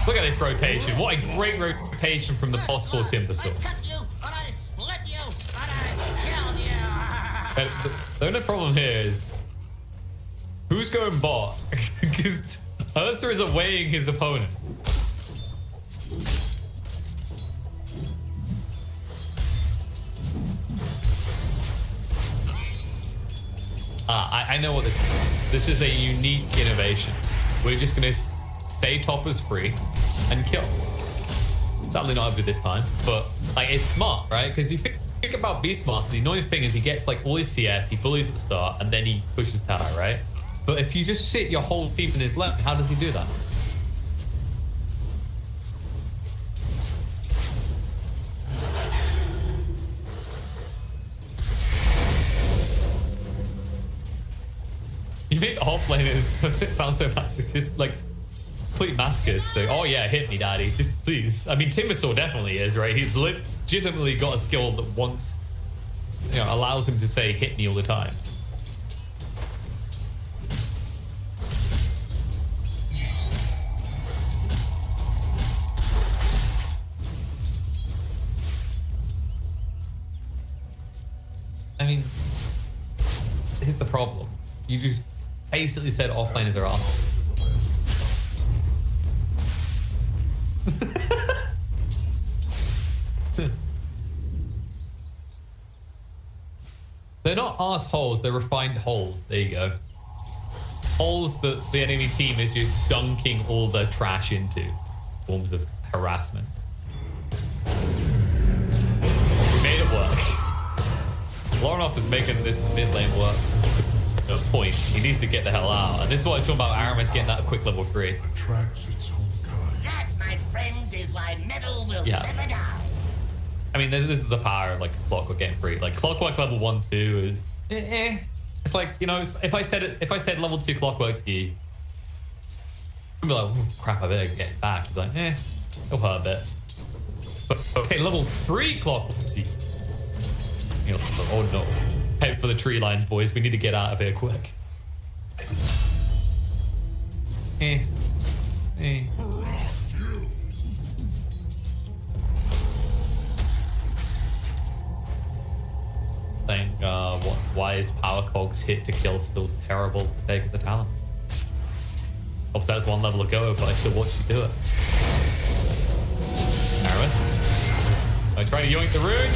Look at this rotation. What a great rotation from the possible Timber Sword. The only problem here is who's going bot? Because Ursa is awaying his opponent. I know what this is. This is a unique innovation. We're just going to stay toppers free and kill. Sadly not over this time, but like it's smart, right? Because you think about Beastmaster, the annoying thing is he gets like all his CS, he bullies at the start, and then he pushes tower, right? But if you just sit your whole team in his left, how does he do that? You make offlaners it sounds so masochist, like complete masochist. Like, oh yeah, hit me, daddy, just please. I mean, Timbersaw definitely is, right? He's legitimately got a skill that once, you know, allows him to say hit me all the time. I mean, here's the problem. You just basically said offlaners are awesome. They're not assholes, they're refined holes. There you go. Holes that the enemy team is just dunking all their trash into. Forms of harassment. We made it work. Loronoff is making this mid lane work. To a point. He needs to get the hell out. And this is what I'm talking about, Aramis getting that quick level 3. Attracts its own kind. That, my friends, is why metal will never die. I mean, this is the power of like Clockwork getting free. Like Clockwork level 1, 2. It's like, you know, if I said level 2 Clockwork to you, I'd be like, oh, crap, I better get it back. You'd be like, it'll hurt a bit. But say level 3 Clockwork to you, you're like, oh no. Head for the tree lines, boys. We need to get out of here quick. Saying, why is Power Cog's hit to kill still terrible to take as a talent? Obviously, that's one level ago, but I still watch you do it. Aramis. I tried to yoink the rune,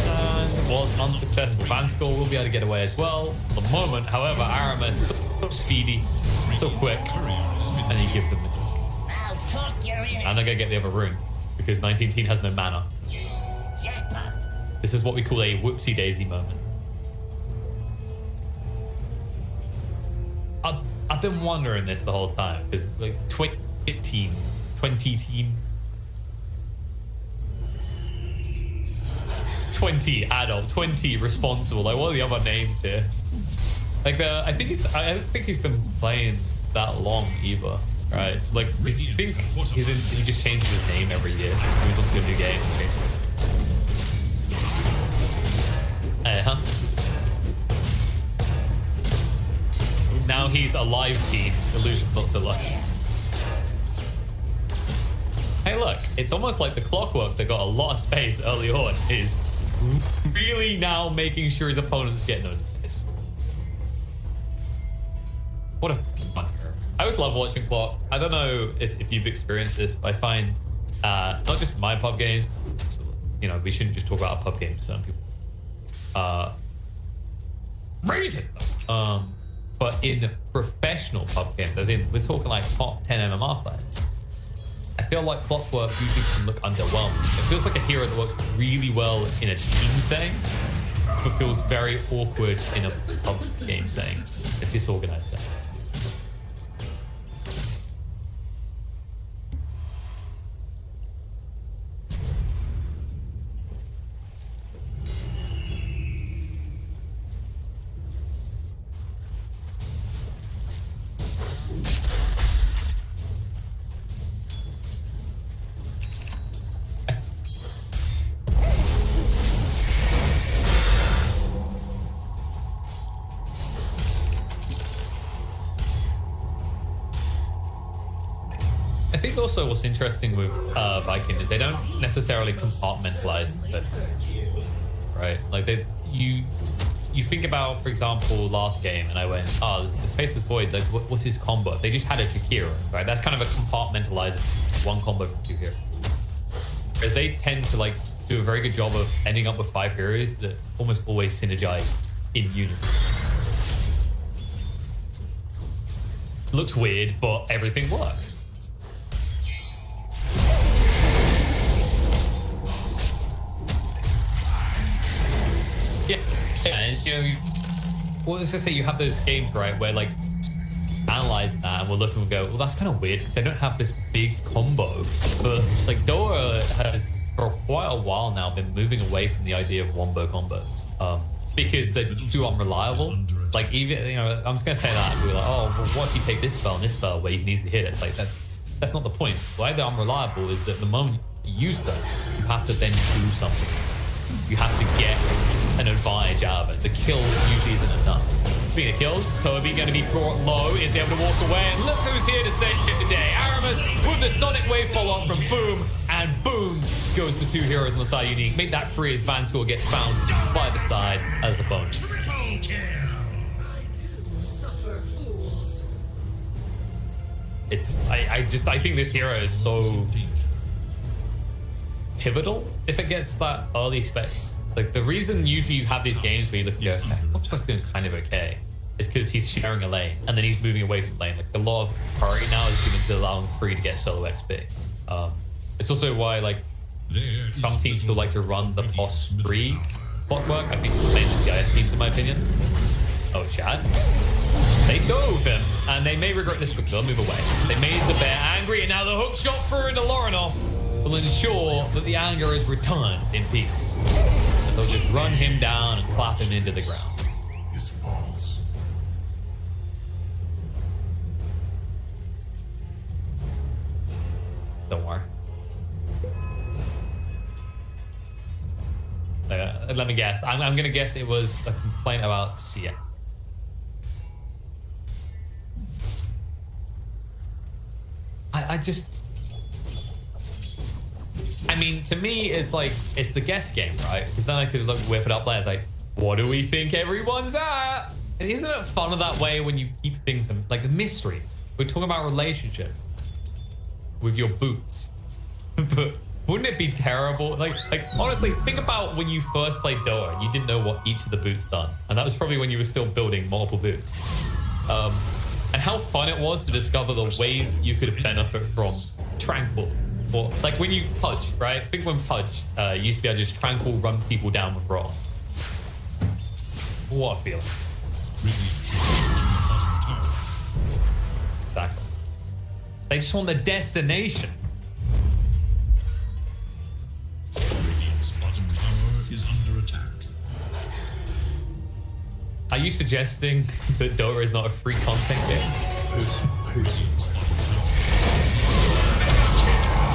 and it was unsuccessful. Vanskull will be able to get away as well. At the moment, however, Aramis is so speedy, so quick, and he gives him the joke. And they're going to get the other rune, because 19 has no mana. This is what we call a whoopsie-daisy moment. I've been wondering this the whole time, because like 20 team. 20 adult, 20 responsible. Like, what are the other names here? Like, I don't think he's been playing that long either. Right? So, like, do you think he just changes his name every year? He moves on to a new game and changes it. Now he's a live team. Illusion's not so lucky. Hey, look, it's almost like the Clockwork that got a lot of space early on is really now making sure his opponents get no space. What a fun hero. I always love watching Clock. I don't know if you've experienced this, but I find not just my pub games, you know, we shouldn't just talk about pub games. Some people racist though. But in professional pub games, as in we're talking like top 10 MMR players, I feel like Clockwork usually can look underwhelming. It feels like a hero that works really well in a team setting, but feels very awkward in a pub game setting, a disorganized setting. I think also what's interesting with Viking is they don't necessarily compartmentalize it, right? Like you think about, for example, last game, and I went, oh, this Faceless Void, like what's his combo? They just had a Jakiro, right? That's kind of a compartmentalized one combo from two heroes. Whereas they tend to like do a very good job of ending up with 5 heroes that almost always synergize in unison. Looks weird, but everything works. Yeah, and you know, well, let's just say you have those games, right, where like analyzing that and we're looking and go, well, that's kind of weird because they don't have this big combo. But like Dora has for quite a while now been moving away from the idea of wombo combos because they're too unreliable. Like even, you know, I'm just gonna say that and be like, oh, well, what if you take this spell and this spell where you can easily hit it? It's like that's not the point. Why they're unreliable is that the moment you use them, you have to then do something. You have to get an advantage out of it. The kill usually isn't enough. Speaking of kills, Toby going to be brought low, is able to walk away, and look who's here to save it today. Aramis with the Sonic Wave follow-up from Boom, and Boom goes the 2 heroes on the side unique. Make that free as Van Score gets found by the side as the bonus. It's, I think this hero is so pivotal if it gets that early space. Like the reason usually you have these games where you look and go, Clockwork's doing kind of okay, is because he's sharing a lane and then he's moving away from the lane. Like a lot of priority now is given to allowing free to get solo XP. It's also why like some teams still like to run the POS free Clockwork. I think it's mainly CIS teams in my opinion. Oh, Chad. They go with him, and they may regret this quickly. They'll move away. They made the bear angry, and now the hook shot through into Lorinov will ensure that the anger is returned in peace. And they'll just run him down and clap him into the ground. Is false. Don't worry. Let me guess. I'm going to guess it was a complaint about CIS. I mean, to me, it's like, it's the guess game, right? Because then I could look, whip it up there. It's like, what do we think everyone's at? And isn't it fun that way when you keep things like a mystery? We're talking about relationship with your boots. But wouldn't it be terrible? Like honestly, think about when you first played Dota and you didn't know what each of the boots done. And that was probably when you were still building multiple boots. And how fun it was to discover the ways that you could benefit from Tranquil. Or like when you Pudge, right? Think when Pudge used to be able to just Tranquil run people down with Raw. What a feeling. Exactly. They just want the destination. Radiant's bottom tower is under attack. Are you suggesting that Dota is not a free content game? This patience.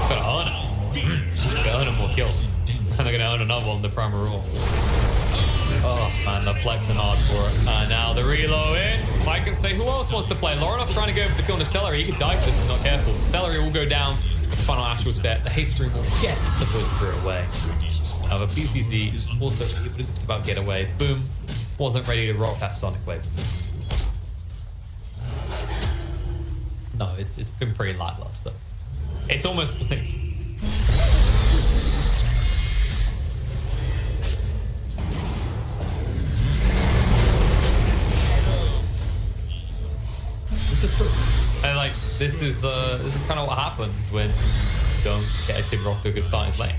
Gotta earn it. Gotta earn more kills. And they're gonna earn another one, the primal rule. Oh man, they're flexing hard for it. And now the reload in. I can say, who else wants to play? Laurenoff trying to go for the kill on Celery. He could die for this if not careful. Celery will go down. Final Astral Step. The haste stream will get the Void Spirit away. However, PCZ is also able to about get away. Boom. Wasn't ready to rock that Sonic Wave. No, it's been pretty lackluster. It's almost like... And like this is kind of what happens when you don't get a Tim Rock to a good start in his lane.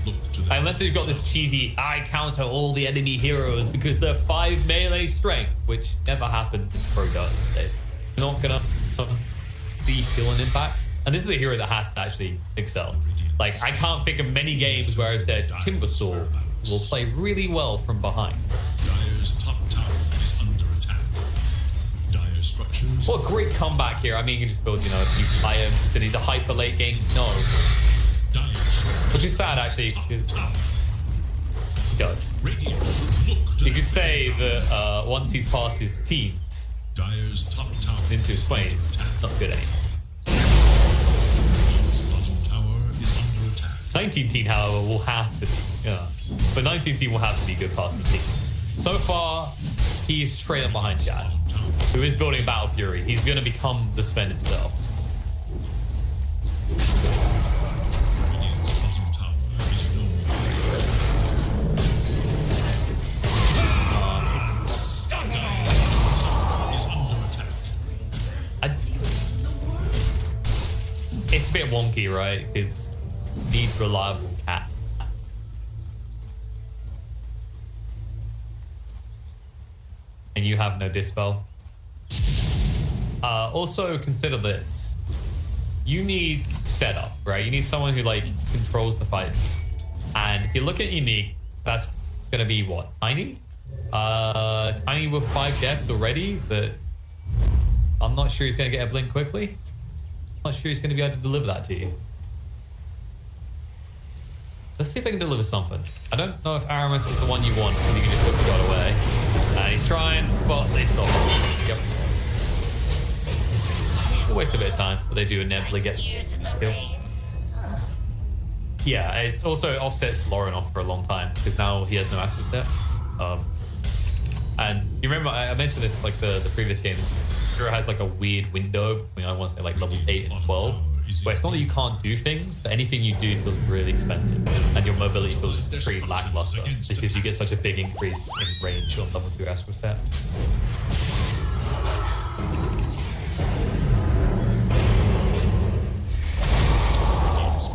Unless you've got this cheesy, I counter all the enemy heroes because they're 5 melee strength, which never happens in pro Dota. They're not gonna be feeling impact. And this is a hero that has to actually excel. Like I can't think of many games where I said Timbersaw will play really well from behind. Dire's top tower is under attack. Dire structures. What a great comeback here. I mean, you can just build, you know, a few items and he's a hyper late game. No. Which is sad, actually, because he does. You could say that once he's past his teens, Dire's top tower into his 20s, not good anymore. 19 teen, however, will have to, but 19 teen will have to be good past the team. So far, he's trailing behind Chad, who is building Battle Fury. He's going to become the Sven himself. It's a bit wonky, right? Because need reliable cat. And you have no dispel. Also consider this. You need setup, right? You need someone who like controls the fight. And if you look at Unique, that's gonna be what? Tiny? Tiny with 5 deaths already, but I'm not sure he's gonna get a blink quickly. I'm not sure he's gonna be able to deliver that to you. Let's see if I can deliver something. I don't know if Aramis is the one you want, because you can just put the god away. And he's trying, but they stop. Yep. We'll waste a bit of time, but they do inevitably get kill. Yeah, it also offsets Laurenoff for a long time, because now he has no Astral Steps. And you remember, I mentioned this like the previous games. Zero has like a weird window between, I want to say like level 8 and 12. Where it's not that you can't do things, but anything you do feels really expensive, and your mobility feels pretty lackluster because you get such a big increase in range on level 2 Astral Step.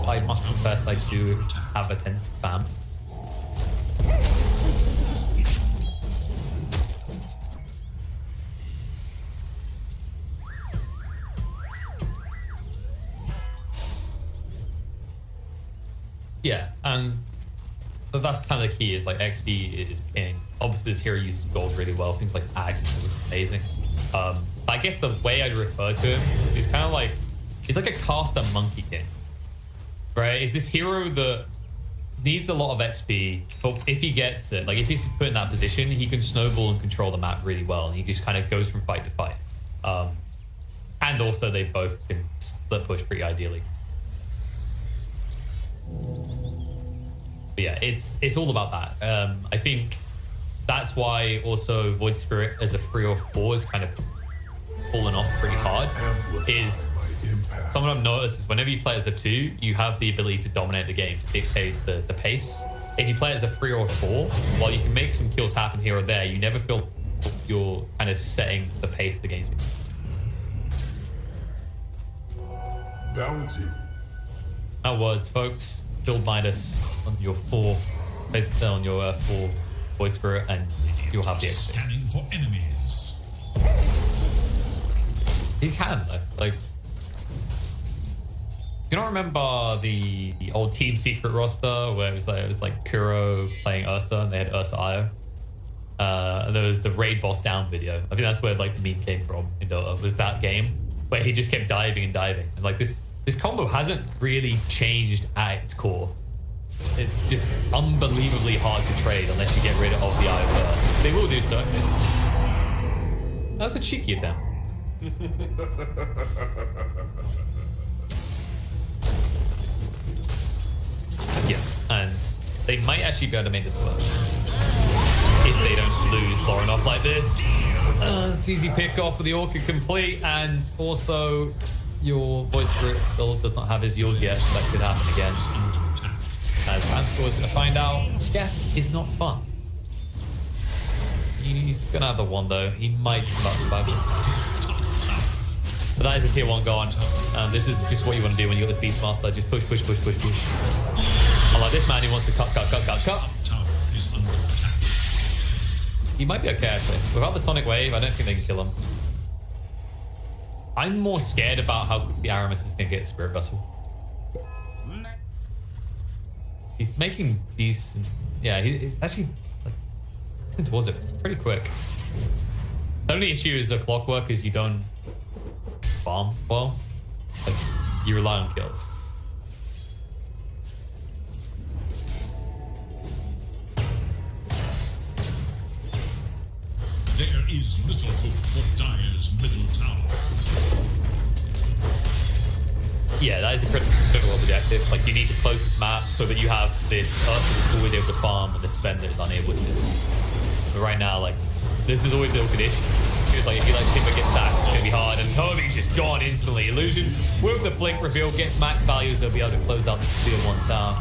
I must confess, I do have a tent spam. Yeah, and that's kind of the key, is like XP is king. Obviously this hero uses gold really well, things like Ags is amazing. I guess the way I'd refer to him is he's kind of like, he's like a caster monkey king, right? Is this hero that needs a lot of XP, but if he gets it, like if he's put in that position, he can snowball and control the map really well, and he just kind of goes from fight to fight. And also they both can split push pretty ideally. But yeah, it's all about that. I think that's why also Void Spirit as a 3 or 4 is kind of fallen off pretty hard. Is something I've noticed is whenever you play as a 2, you have the ability to dominate the game, to dictate the pace. If you play as a 3 or 4, while you can make some kills happen here or there, you never feel you're kind of setting the pace of the game. Bounty. Our words, folks. Build Midas on your 4, basically on your 4 Void Spirit, and you'll have the XP. Scanning for enemies. You can though, like You don't remember the old Team Secret roster where it was like Kuro playing Ursa and they had Ursa Io? And there was the raid boss down video. I think that's where like the meme came from in Dota, was that game where he just kept diving and diving. And like this combo hasn't really changed at its core. It's just unbelievably hard to trade unless you get rid of the Io first. They will do so. That's a cheeky attempt. Yeah, and they might actually be able to make this work if they don't lose Lauren off like this. It's easy pick off for the Orchid complete, and also your voice grip still does not have his yours yet, so that could happen again. As Ranscore is going to find out, death is not fun. He's going to have the one though. He might not survive this. But that is a tier 1 gone. This is just what you want to do when you got this Beastmaster. Just push, push, push, push, push. Unlike this man who wants to cut. He might be okay actually. Without the Sonic Wave, I don't think they can kill him. I'm more scared about how quickly Aramis is going to get Spirit Vessel. He's making decent... Yeah, he's actually like, decent towards it pretty quick. The only issue is the clockwork is you don't farm well. Like, you rely on kills. There is little hope for Dire's middle tower. Yeah, that is a critical objective. Like, you need to close this map so that you have this Ursa that's always able to farm and this Sven that is unable to. But right now, like, this is always the awkward issue. It's like, if you let Timber get stacked, it's gonna be hard, and Toby's just gone instantly. Illusion with the blink reveal gets max values, they'll be able to close out the tier 1 tower.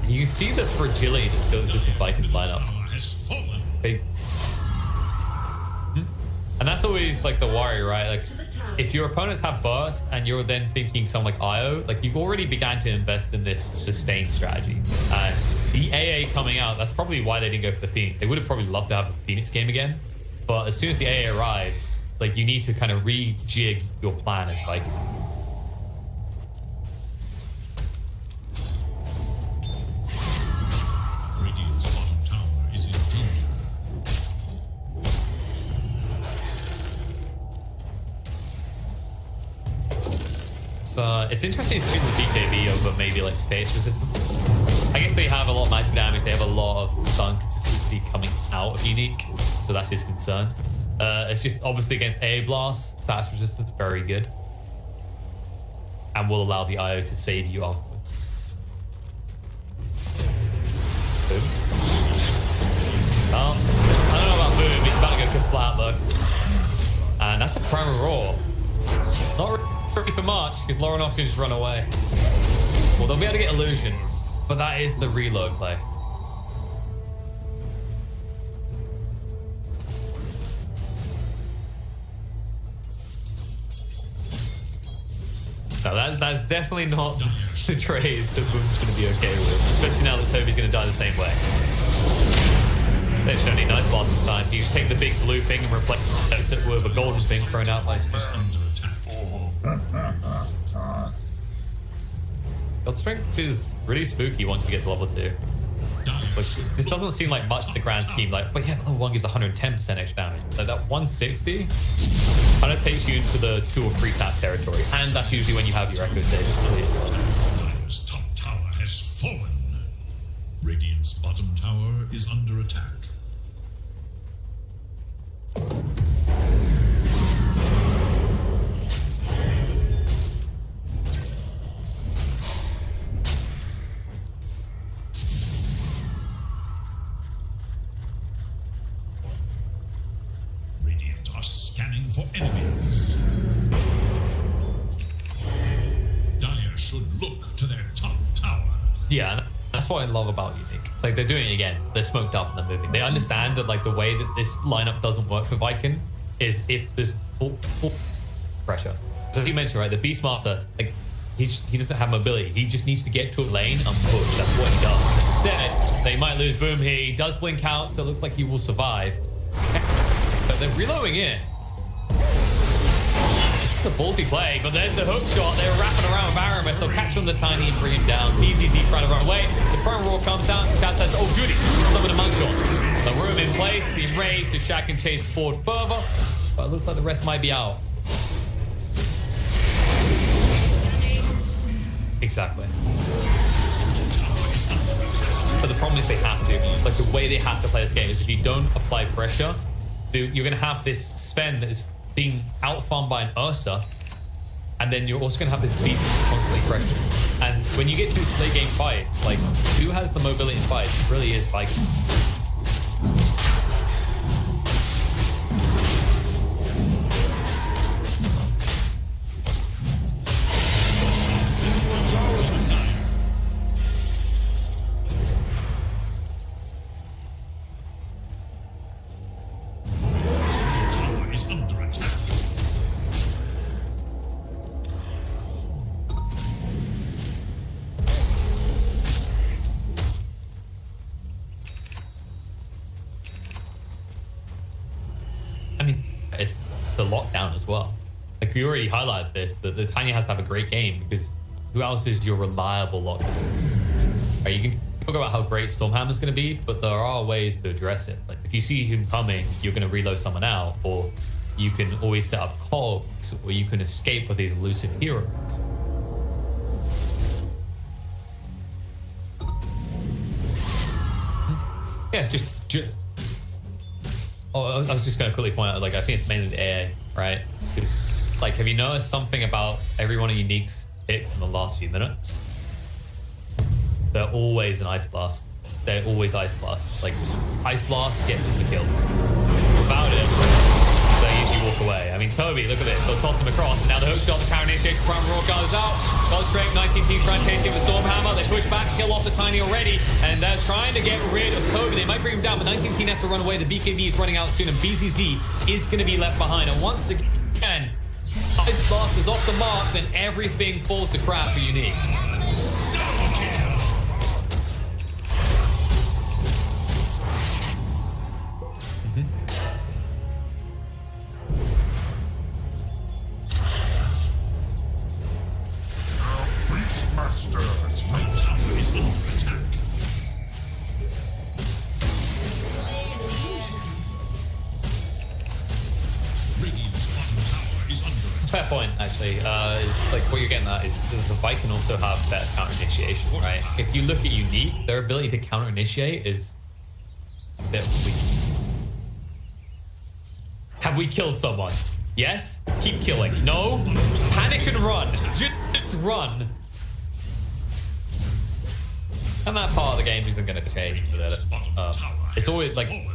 You can see the fragility that still exists in Vikings lineup. And that's always like the worry, right? Like, if your opponents have burst and you're then thinking something like Io, like you've already began to invest in this sustained strategy. And the AA coming out, that's probably why they didn't go for the Phoenix. They would have probably loved to have a Phoenix game again. But as soon as the AA arrived, like you need to kind of rejig your plan as Viking. It's interesting to choose the BKB over maybe like space resistance. I guess they have a lot of magic damage. They have a lot of stun consistency coming out of Unique, so that's his concern. It's just obviously against AA Blast, stats resistance very good, and will allow the IO to save you afterwards. Boom. Well, I don't know about Boom. He's about to go Splat though, and that's a Primal Roar. Not really for much, because Laurenov can just run away. Well, they'll be able to get Illusion, but that is the reload play. No, that's definitely not the trade that Boom's going to be okay with, especially now that Toby's going to die the same way. They're showing nice blast this time. You just take the big blue thing and replace it with a golden thing thrown out by God Strength is really spooky once you get to level 2. Which this doesn't seem like much in the grand scheme. Like, but yeah, level 1 gives 110% extra damage. So that 160 kind of takes you into the 2 or 3 tap territory, and that's usually when you have your Echo Sages really. Dire's top tower has fallen. Radiant's bottom tower is under attack. Scanning for enemies. Dire should look to their top tower. Yeah, that's what I love about Unique. Like, they're doing it again. They're smoked up and they're moving. They understand that, like, the way that this lineup doesn't work for Viking is if there's full pressure. So as you mentioned, right, the Beastmaster, like, he doesn't have mobility. He just needs to get to a lane and push. That's what he does. Instead, they might lose Boom here. He does blink out, so it looks like he will survive. But they're reloading in. It's a ballsy play, but there's the hook shot. They're wrapping around with Aramis. They'll catch on the tiny and bring him down. BZZ trying to run away. The front roar comes down. Shad says, oh, goody. Some of the munch on. The room in place. The raise. So Shad can chase forward further. But it looks like the rest might be out. Exactly. But the problem is they have to. Like, the way they have to play this game is if you don't apply pressure, you're going to have this spend that is being outfarmed by an Ursa, and then you're also going to have this beast that's constantly pressured. And when you get to late game fights, like, who has the mobility in fights? It really is Viking. It's the lockdown as well. Like, we already highlighted this, that the Tiny has to have a great game, because who else is your reliable lockdown? Right, you can talk about how great Stormhammer's going to be, but there are ways to address it. Like, if you see him coming, you're going to reload someone out, or you can always set up cogs, or you can escape with these elusive heroes. Yeah, just oh, I was just going to quickly point out, like, I think it's mainly the air, right? Because, like, have you noticed something about every one of Unique's picks in the last few minutes? They're always an Ice Blast. They're always Ice Blast. Like, Ice Blast gets them the kills. Without it, they usually walk away. I mean, Toby, look at this. They'll toss him across. And now the hook shot, the counter initiation, prime roar goes out. Solid straight, 19 team trying to chase him with Stormhammer. They push back, kill off the Tiny already. And they're trying to get rid of Toby. They might bring him down, but 19 team has to run away. The BKB is running out soon, and BZZ is going to be left behind. And once again, Ice Blast is off the mark, then everything falls to crap for Unique. Beastmaster, my tower is under attack. Radiant's bottom tower is under attack. Fair point, actually. Is like what you're getting at is does the Viking also have better counter initiation, right? If you look at Unique, their ability to counter initiate is a bit weak. Have we killed someone? Yes? Keep killing. No? Panic and run. Just run. And that part of the game isn't going to change with it. It's always like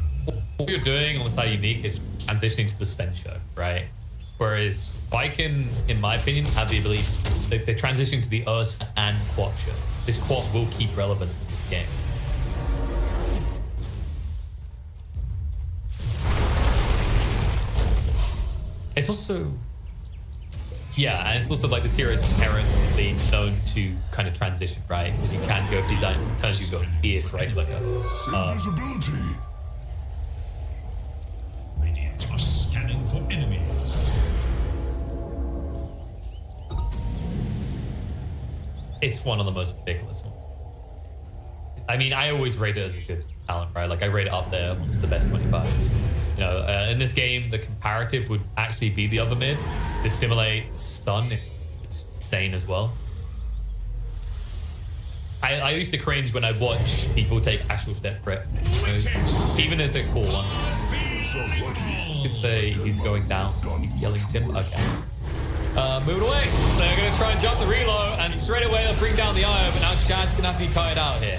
what you're doing on the side of Unique is transitioning to the spend show, right? Whereas Viking, in my opinion, have the ability, they're transitioning to the Ursa and Quat show. This Quat will keep relevance in this game. It's also, yeah, and it's also like this hero is inherently known to kind of transition, right? Because you can go for these items, it turns you go fierce, right? Like a Invisibility. Radiant are scanning for enemies. It's one of the most ridiculous ones. I mean, I always rate it as a good talent, right? Like, I rate it up there amongst the best 25s. You know, in this game, the comparative would actually be the other mid. The simulate stun, it's insane as well. I used to cringe when I'd watch people take actual step crit. You know, even as a cool one. You could say he's going down. He's killing Tim. Okay. Move it away. They're going to try and jump the reload, and straight away they'll bring down the Io, but now Shad's going to have to be cut out here.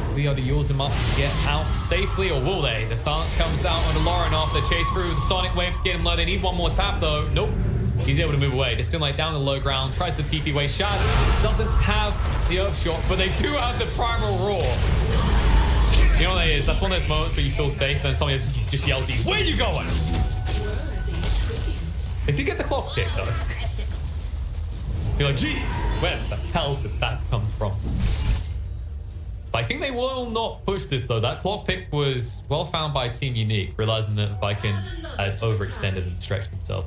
Will they be able to use him up to get out safely, or will they? The silence comes out on the Lauren off. They chase through the Sonic Wave to get him low. They need one more tap, though. Nope. He's able to move away. Just like down the low ground. Tries the TP way. Shad doesn't have the Earth Shot, but they do have the Primal Roar. You know what that is? That's one of those moments where you feel safe, and somebody just yells at you, "Where are you going?" They did get the clock pick, though. You're like, geez, where the hell did that come from? I think they will not push this, though. That clock pick was well found by Team Unique, realizing that Viking had overextended and stretched himself.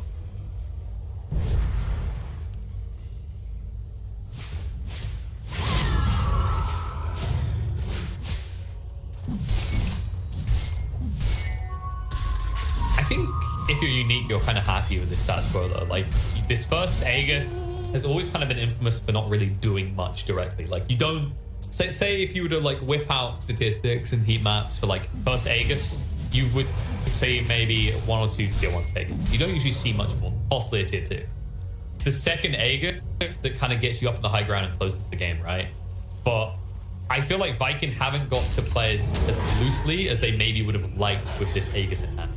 I think if you're unique, you're kind of happy with the status quo though. Like this first Aegis has always kind of been infamous for not really doing much directly. Like you don't say if you were to like whip out statistics and heat maps for like first Aegis, you would say maybe 1 or 2 tier 1s taken. You don't usually see much more, possibly a tier 2. It's the second Aegis that kind of gets you up on the high ground and closes the game, right? But I feel like Viking haven't got to play as loosely as they maybe would have liked with this Aegis in hand.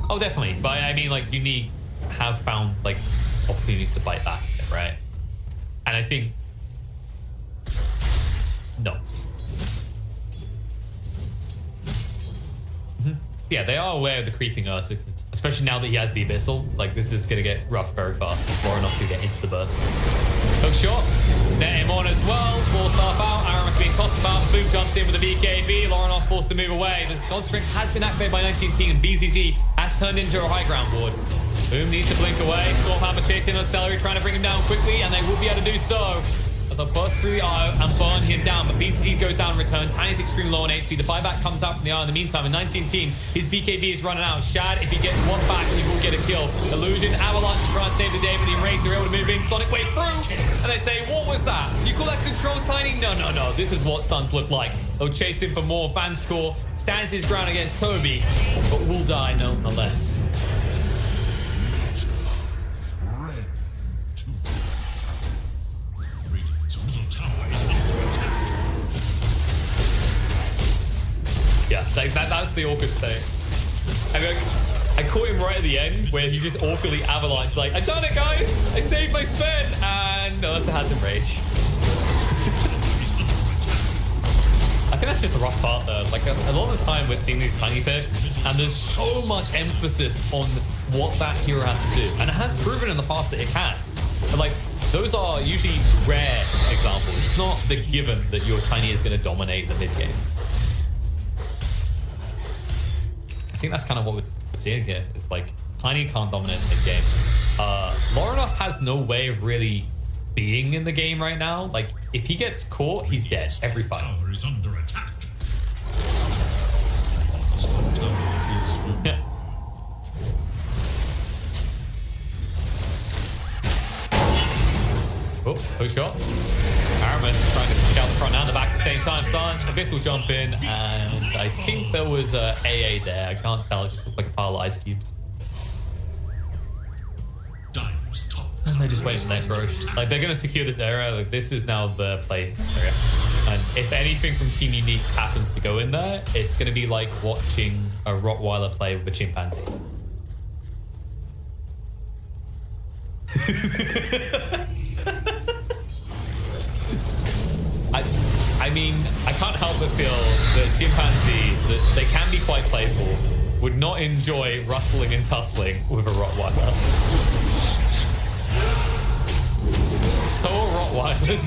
Oh, definitely. But I mean, like, Unique have found, like, opportunities to bite back, right? And I think... No. Yeah, they are aware of the creeping Earth, especially now that he has the Abyssal. Like, this is going to get rough very fast. He's far enough to get into the burst. Hook shot. Net him on as well. 4-star out. Aramis being tossed about. Boom jumps in with the BKB. Laurenov forced to move away. The God Strength has been activated by 19 and BCC has turned into a high ground ward. Boom needs to blink away. Stormhammer chasing on Celery, trying to bring him down quickly, and they will be able to do so. As I burst through the Io and burn him down, but BCC goes down in return. Tiny's extremely low on HP. The buyback comes out from the Io in the meantime. In 19 team, his BKB is running out. Shad, if he gets one back, he will get a kill. Illusion, Avalanche trying to save the day, but the Enraged, they're able to move in. Sonic way through, and they say, what was that? You call that control, Tiny? No, no, no. This is what stuns look like. They'll chase him for more. Fan score stands his ground against Toby, but will die nonetheless. Yeah, like that's the Orcus state. I mean, I caught him right at the end where he just awkwardly avalanched, like, I done it, guys! I saved my Sven! And no, that's a Hazard Rage. I think that's just the rough part though. Like, a lot of the time we're seeing these tiny picks, and there's so much emphasis on what that hero has to do. And it has proven in the past that it can. But like, those are usually rare examples. It's not the given that your Tiny is going to dominate the mid game. I think that's kind of what we're seeing here. It's like Tiny can't dominate the mid game. Laurenov has no way of really being in the game right now. Like, if he gets caught, he's dead every fight. Tower is under attack. Yeah. Oh, hook shot. Harriman trying to kick out the front and the back at the same time. Silence. Abyss will jump in, and I think there was a AA there. I can't tell. It just looks like a pile of ice cubes. And they're just waiting for the next Roche. Like, they're going to secure this area. Like, this is now the play area. And if anything from Team Unique happens to go in there, it's going to be like watching a Rottweiler play with a chimpanzee. I mean, I can't help but feel that chimpanzee, that they can be quite playful, would not enjoy rustling and tussling with a Rottweiler. So are Rottweilers.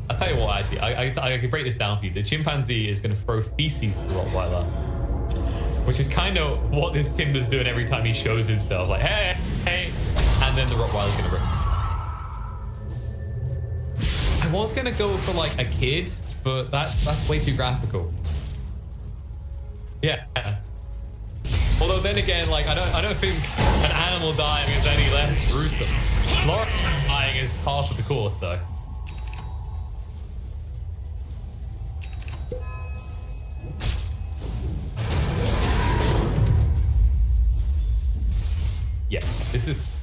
I'll tell you what, actually, I can break this down for you. The chimpanzee is going to throw feces to the Rottweiler, which is kind of what this Timber's doing every time he shows himself. Like, hey, hey. And then the Rottweiler's going to rip him. I was going to go for, like, a kid, but that's way too graphical. Yeah. Although then again, like, I don't think an animal dying is any less gruesome. Laura dying is half of the course, though. Yeah, this is...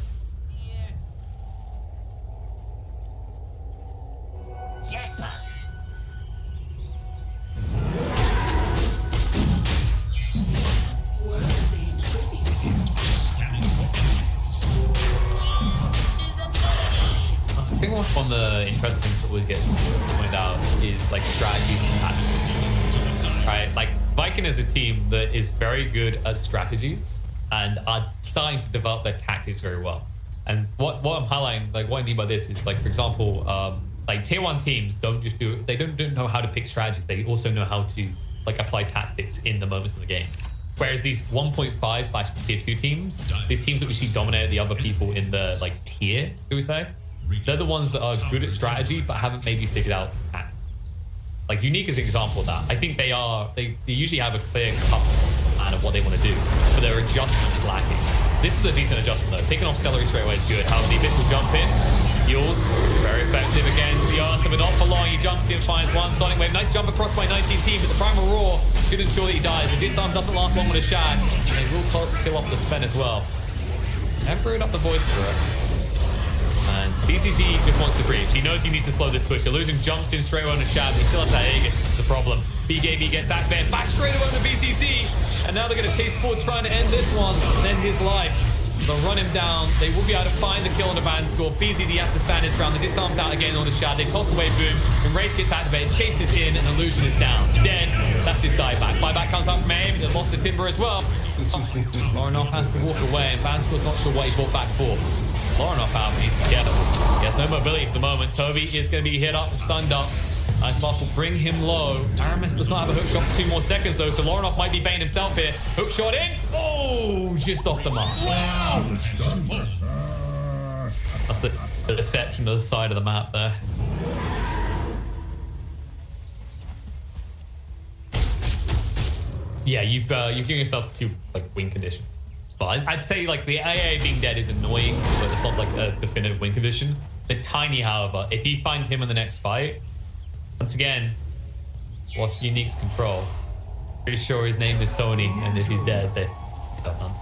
Jackpot. I think one of the interesting things that always gets pointed out is like strategies and tactics. Right? Like, Viking is a team that is very good at strategies and are starting to develop their tactics very well. And what I'm highlighting, like what I mean by this is, like, for example, like tier 1 teams don't know how to pick strategies. They also know how to, like, apply tactics in the moments of the game. Whereas these 1.5/tier 2 teams, these teams that we see dominate the other people in the like tier, do we say? They're the ones that are good at strategy but haven't maybe figured out tactics. Like Unique is an example of that. I think they usually have a clear cut plan of what they want to do, but their adjustment is lacking. This is a decent adjustment though. Taking off Celery straight away is good. However, the Abyss will jump in. Heals, very effective against the Ursa, but not for long. He jumps in, finds one Sonic Wave. Nice jump across by 19 team, but the Primal Roar should ensure that he dies. The disarm doesn't last long with a shot. And they will kill off the Sven as well. Emperor up the voice for it. And BCC just wants to breach. He knows he needs to slow this push. Illusion jumps in straight away on the shot. He still has that Aegis. The problem. BKB gets activated. Back straight away to BCC. And now they're going to chase forward, trying to end this one. End his life. They'll run him down. They will be able to find the kill on the band score. BCC has to stand his ground. The disarm's out again on the shot. They toss away Boom. And Rage gets activated. Chases in. And Illusion is down. Dead. That's his dieback. Buyback comes up from aim. They've lost the Timber as well. Lorinoff has to walk away. And Bandscore's not sure what he brought back for. Lorinoff out, but he's together. He has no mobility for the moment. Toby is going to be hit up and stunned up. Ice Blast will bring him low. Aramis does not have a hook shot for 2 more seconds though, so Lorinoff might be baiting himself here. Hook shot in. Oh, just off the mark. That's the deception to the side of the map there. Yeah, you've given yourself 2 like win condition. But I'd say like the AA being dead is annoying, but it's not like a definitive win condition. The Tiny, however, if you find him in the next fight, once again, what's Unique's control? Pretty sure his name is Tony, and if he's dead, they don't know.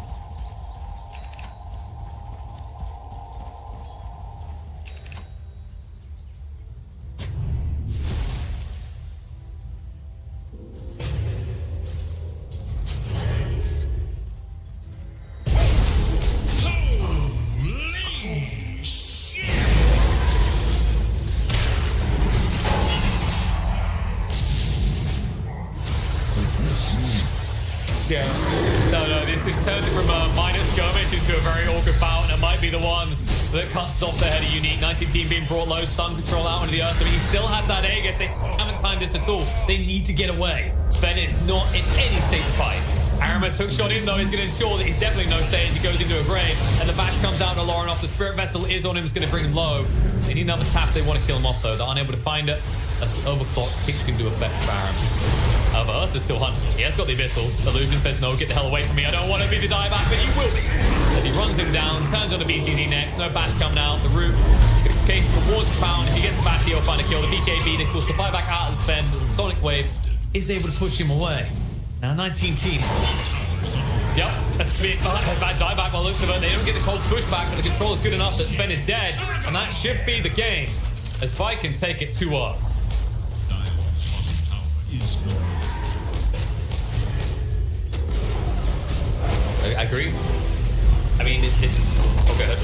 Yeah. No, this turns it from a minor skirmish into a very awkward bout, and it might be the one that cuts off the head of Unique. 19 team being brought low, stun control out into the earth. I mean, he still has that Aegis. They haven't timed this at all. They need to get away. Sven is not in any state to fight. Aramis hook shot in though is going to ensure that he's definitely no stay as he goes into a grave, and the bash comes out to Lorinoff. The Spirit Vessel is on him, is going to bring him low. They need another tap. They want to kill him off though. They're unable to find it. As the overclock kicks into effect for Aramis. However, Ursa's still hunting. He has got the Abyssal. Illusion says, no, get the hell away from me. I don't want to be the dieback, but he will be. As he runs him down, turns on the BCZ next. No bash coming out. The root is going to case towards the pound. If he gets the bash, he'll find a kill. The BKB, they force the buyback out of the Sven. The Sonic Wave is able to push him away. Now 19 team. Yep, that's a bad dieback by the looks of it. They don't get the cold push back, but the control is good enough that Sven is dead. And that should be the game. As Vi can take it 2-0. I agree. I mean, it's okay.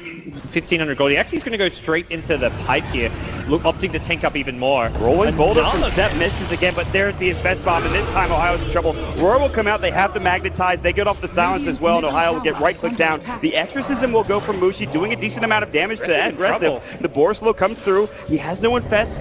1500 gold. He actually is going to go straight into the pipe here, opting to tank up even more. Rolling boulder from Another- Zep misses again, but there's the invest bomb, and this time Ohio's in trouble. Roar will come out, they have the magnetize, they get off the silence as well, and Ohio will get right click down. The exorcism will go from Mushi, doing a decent amount of damage to that aggressive. The Borslow comes through, he has no infest,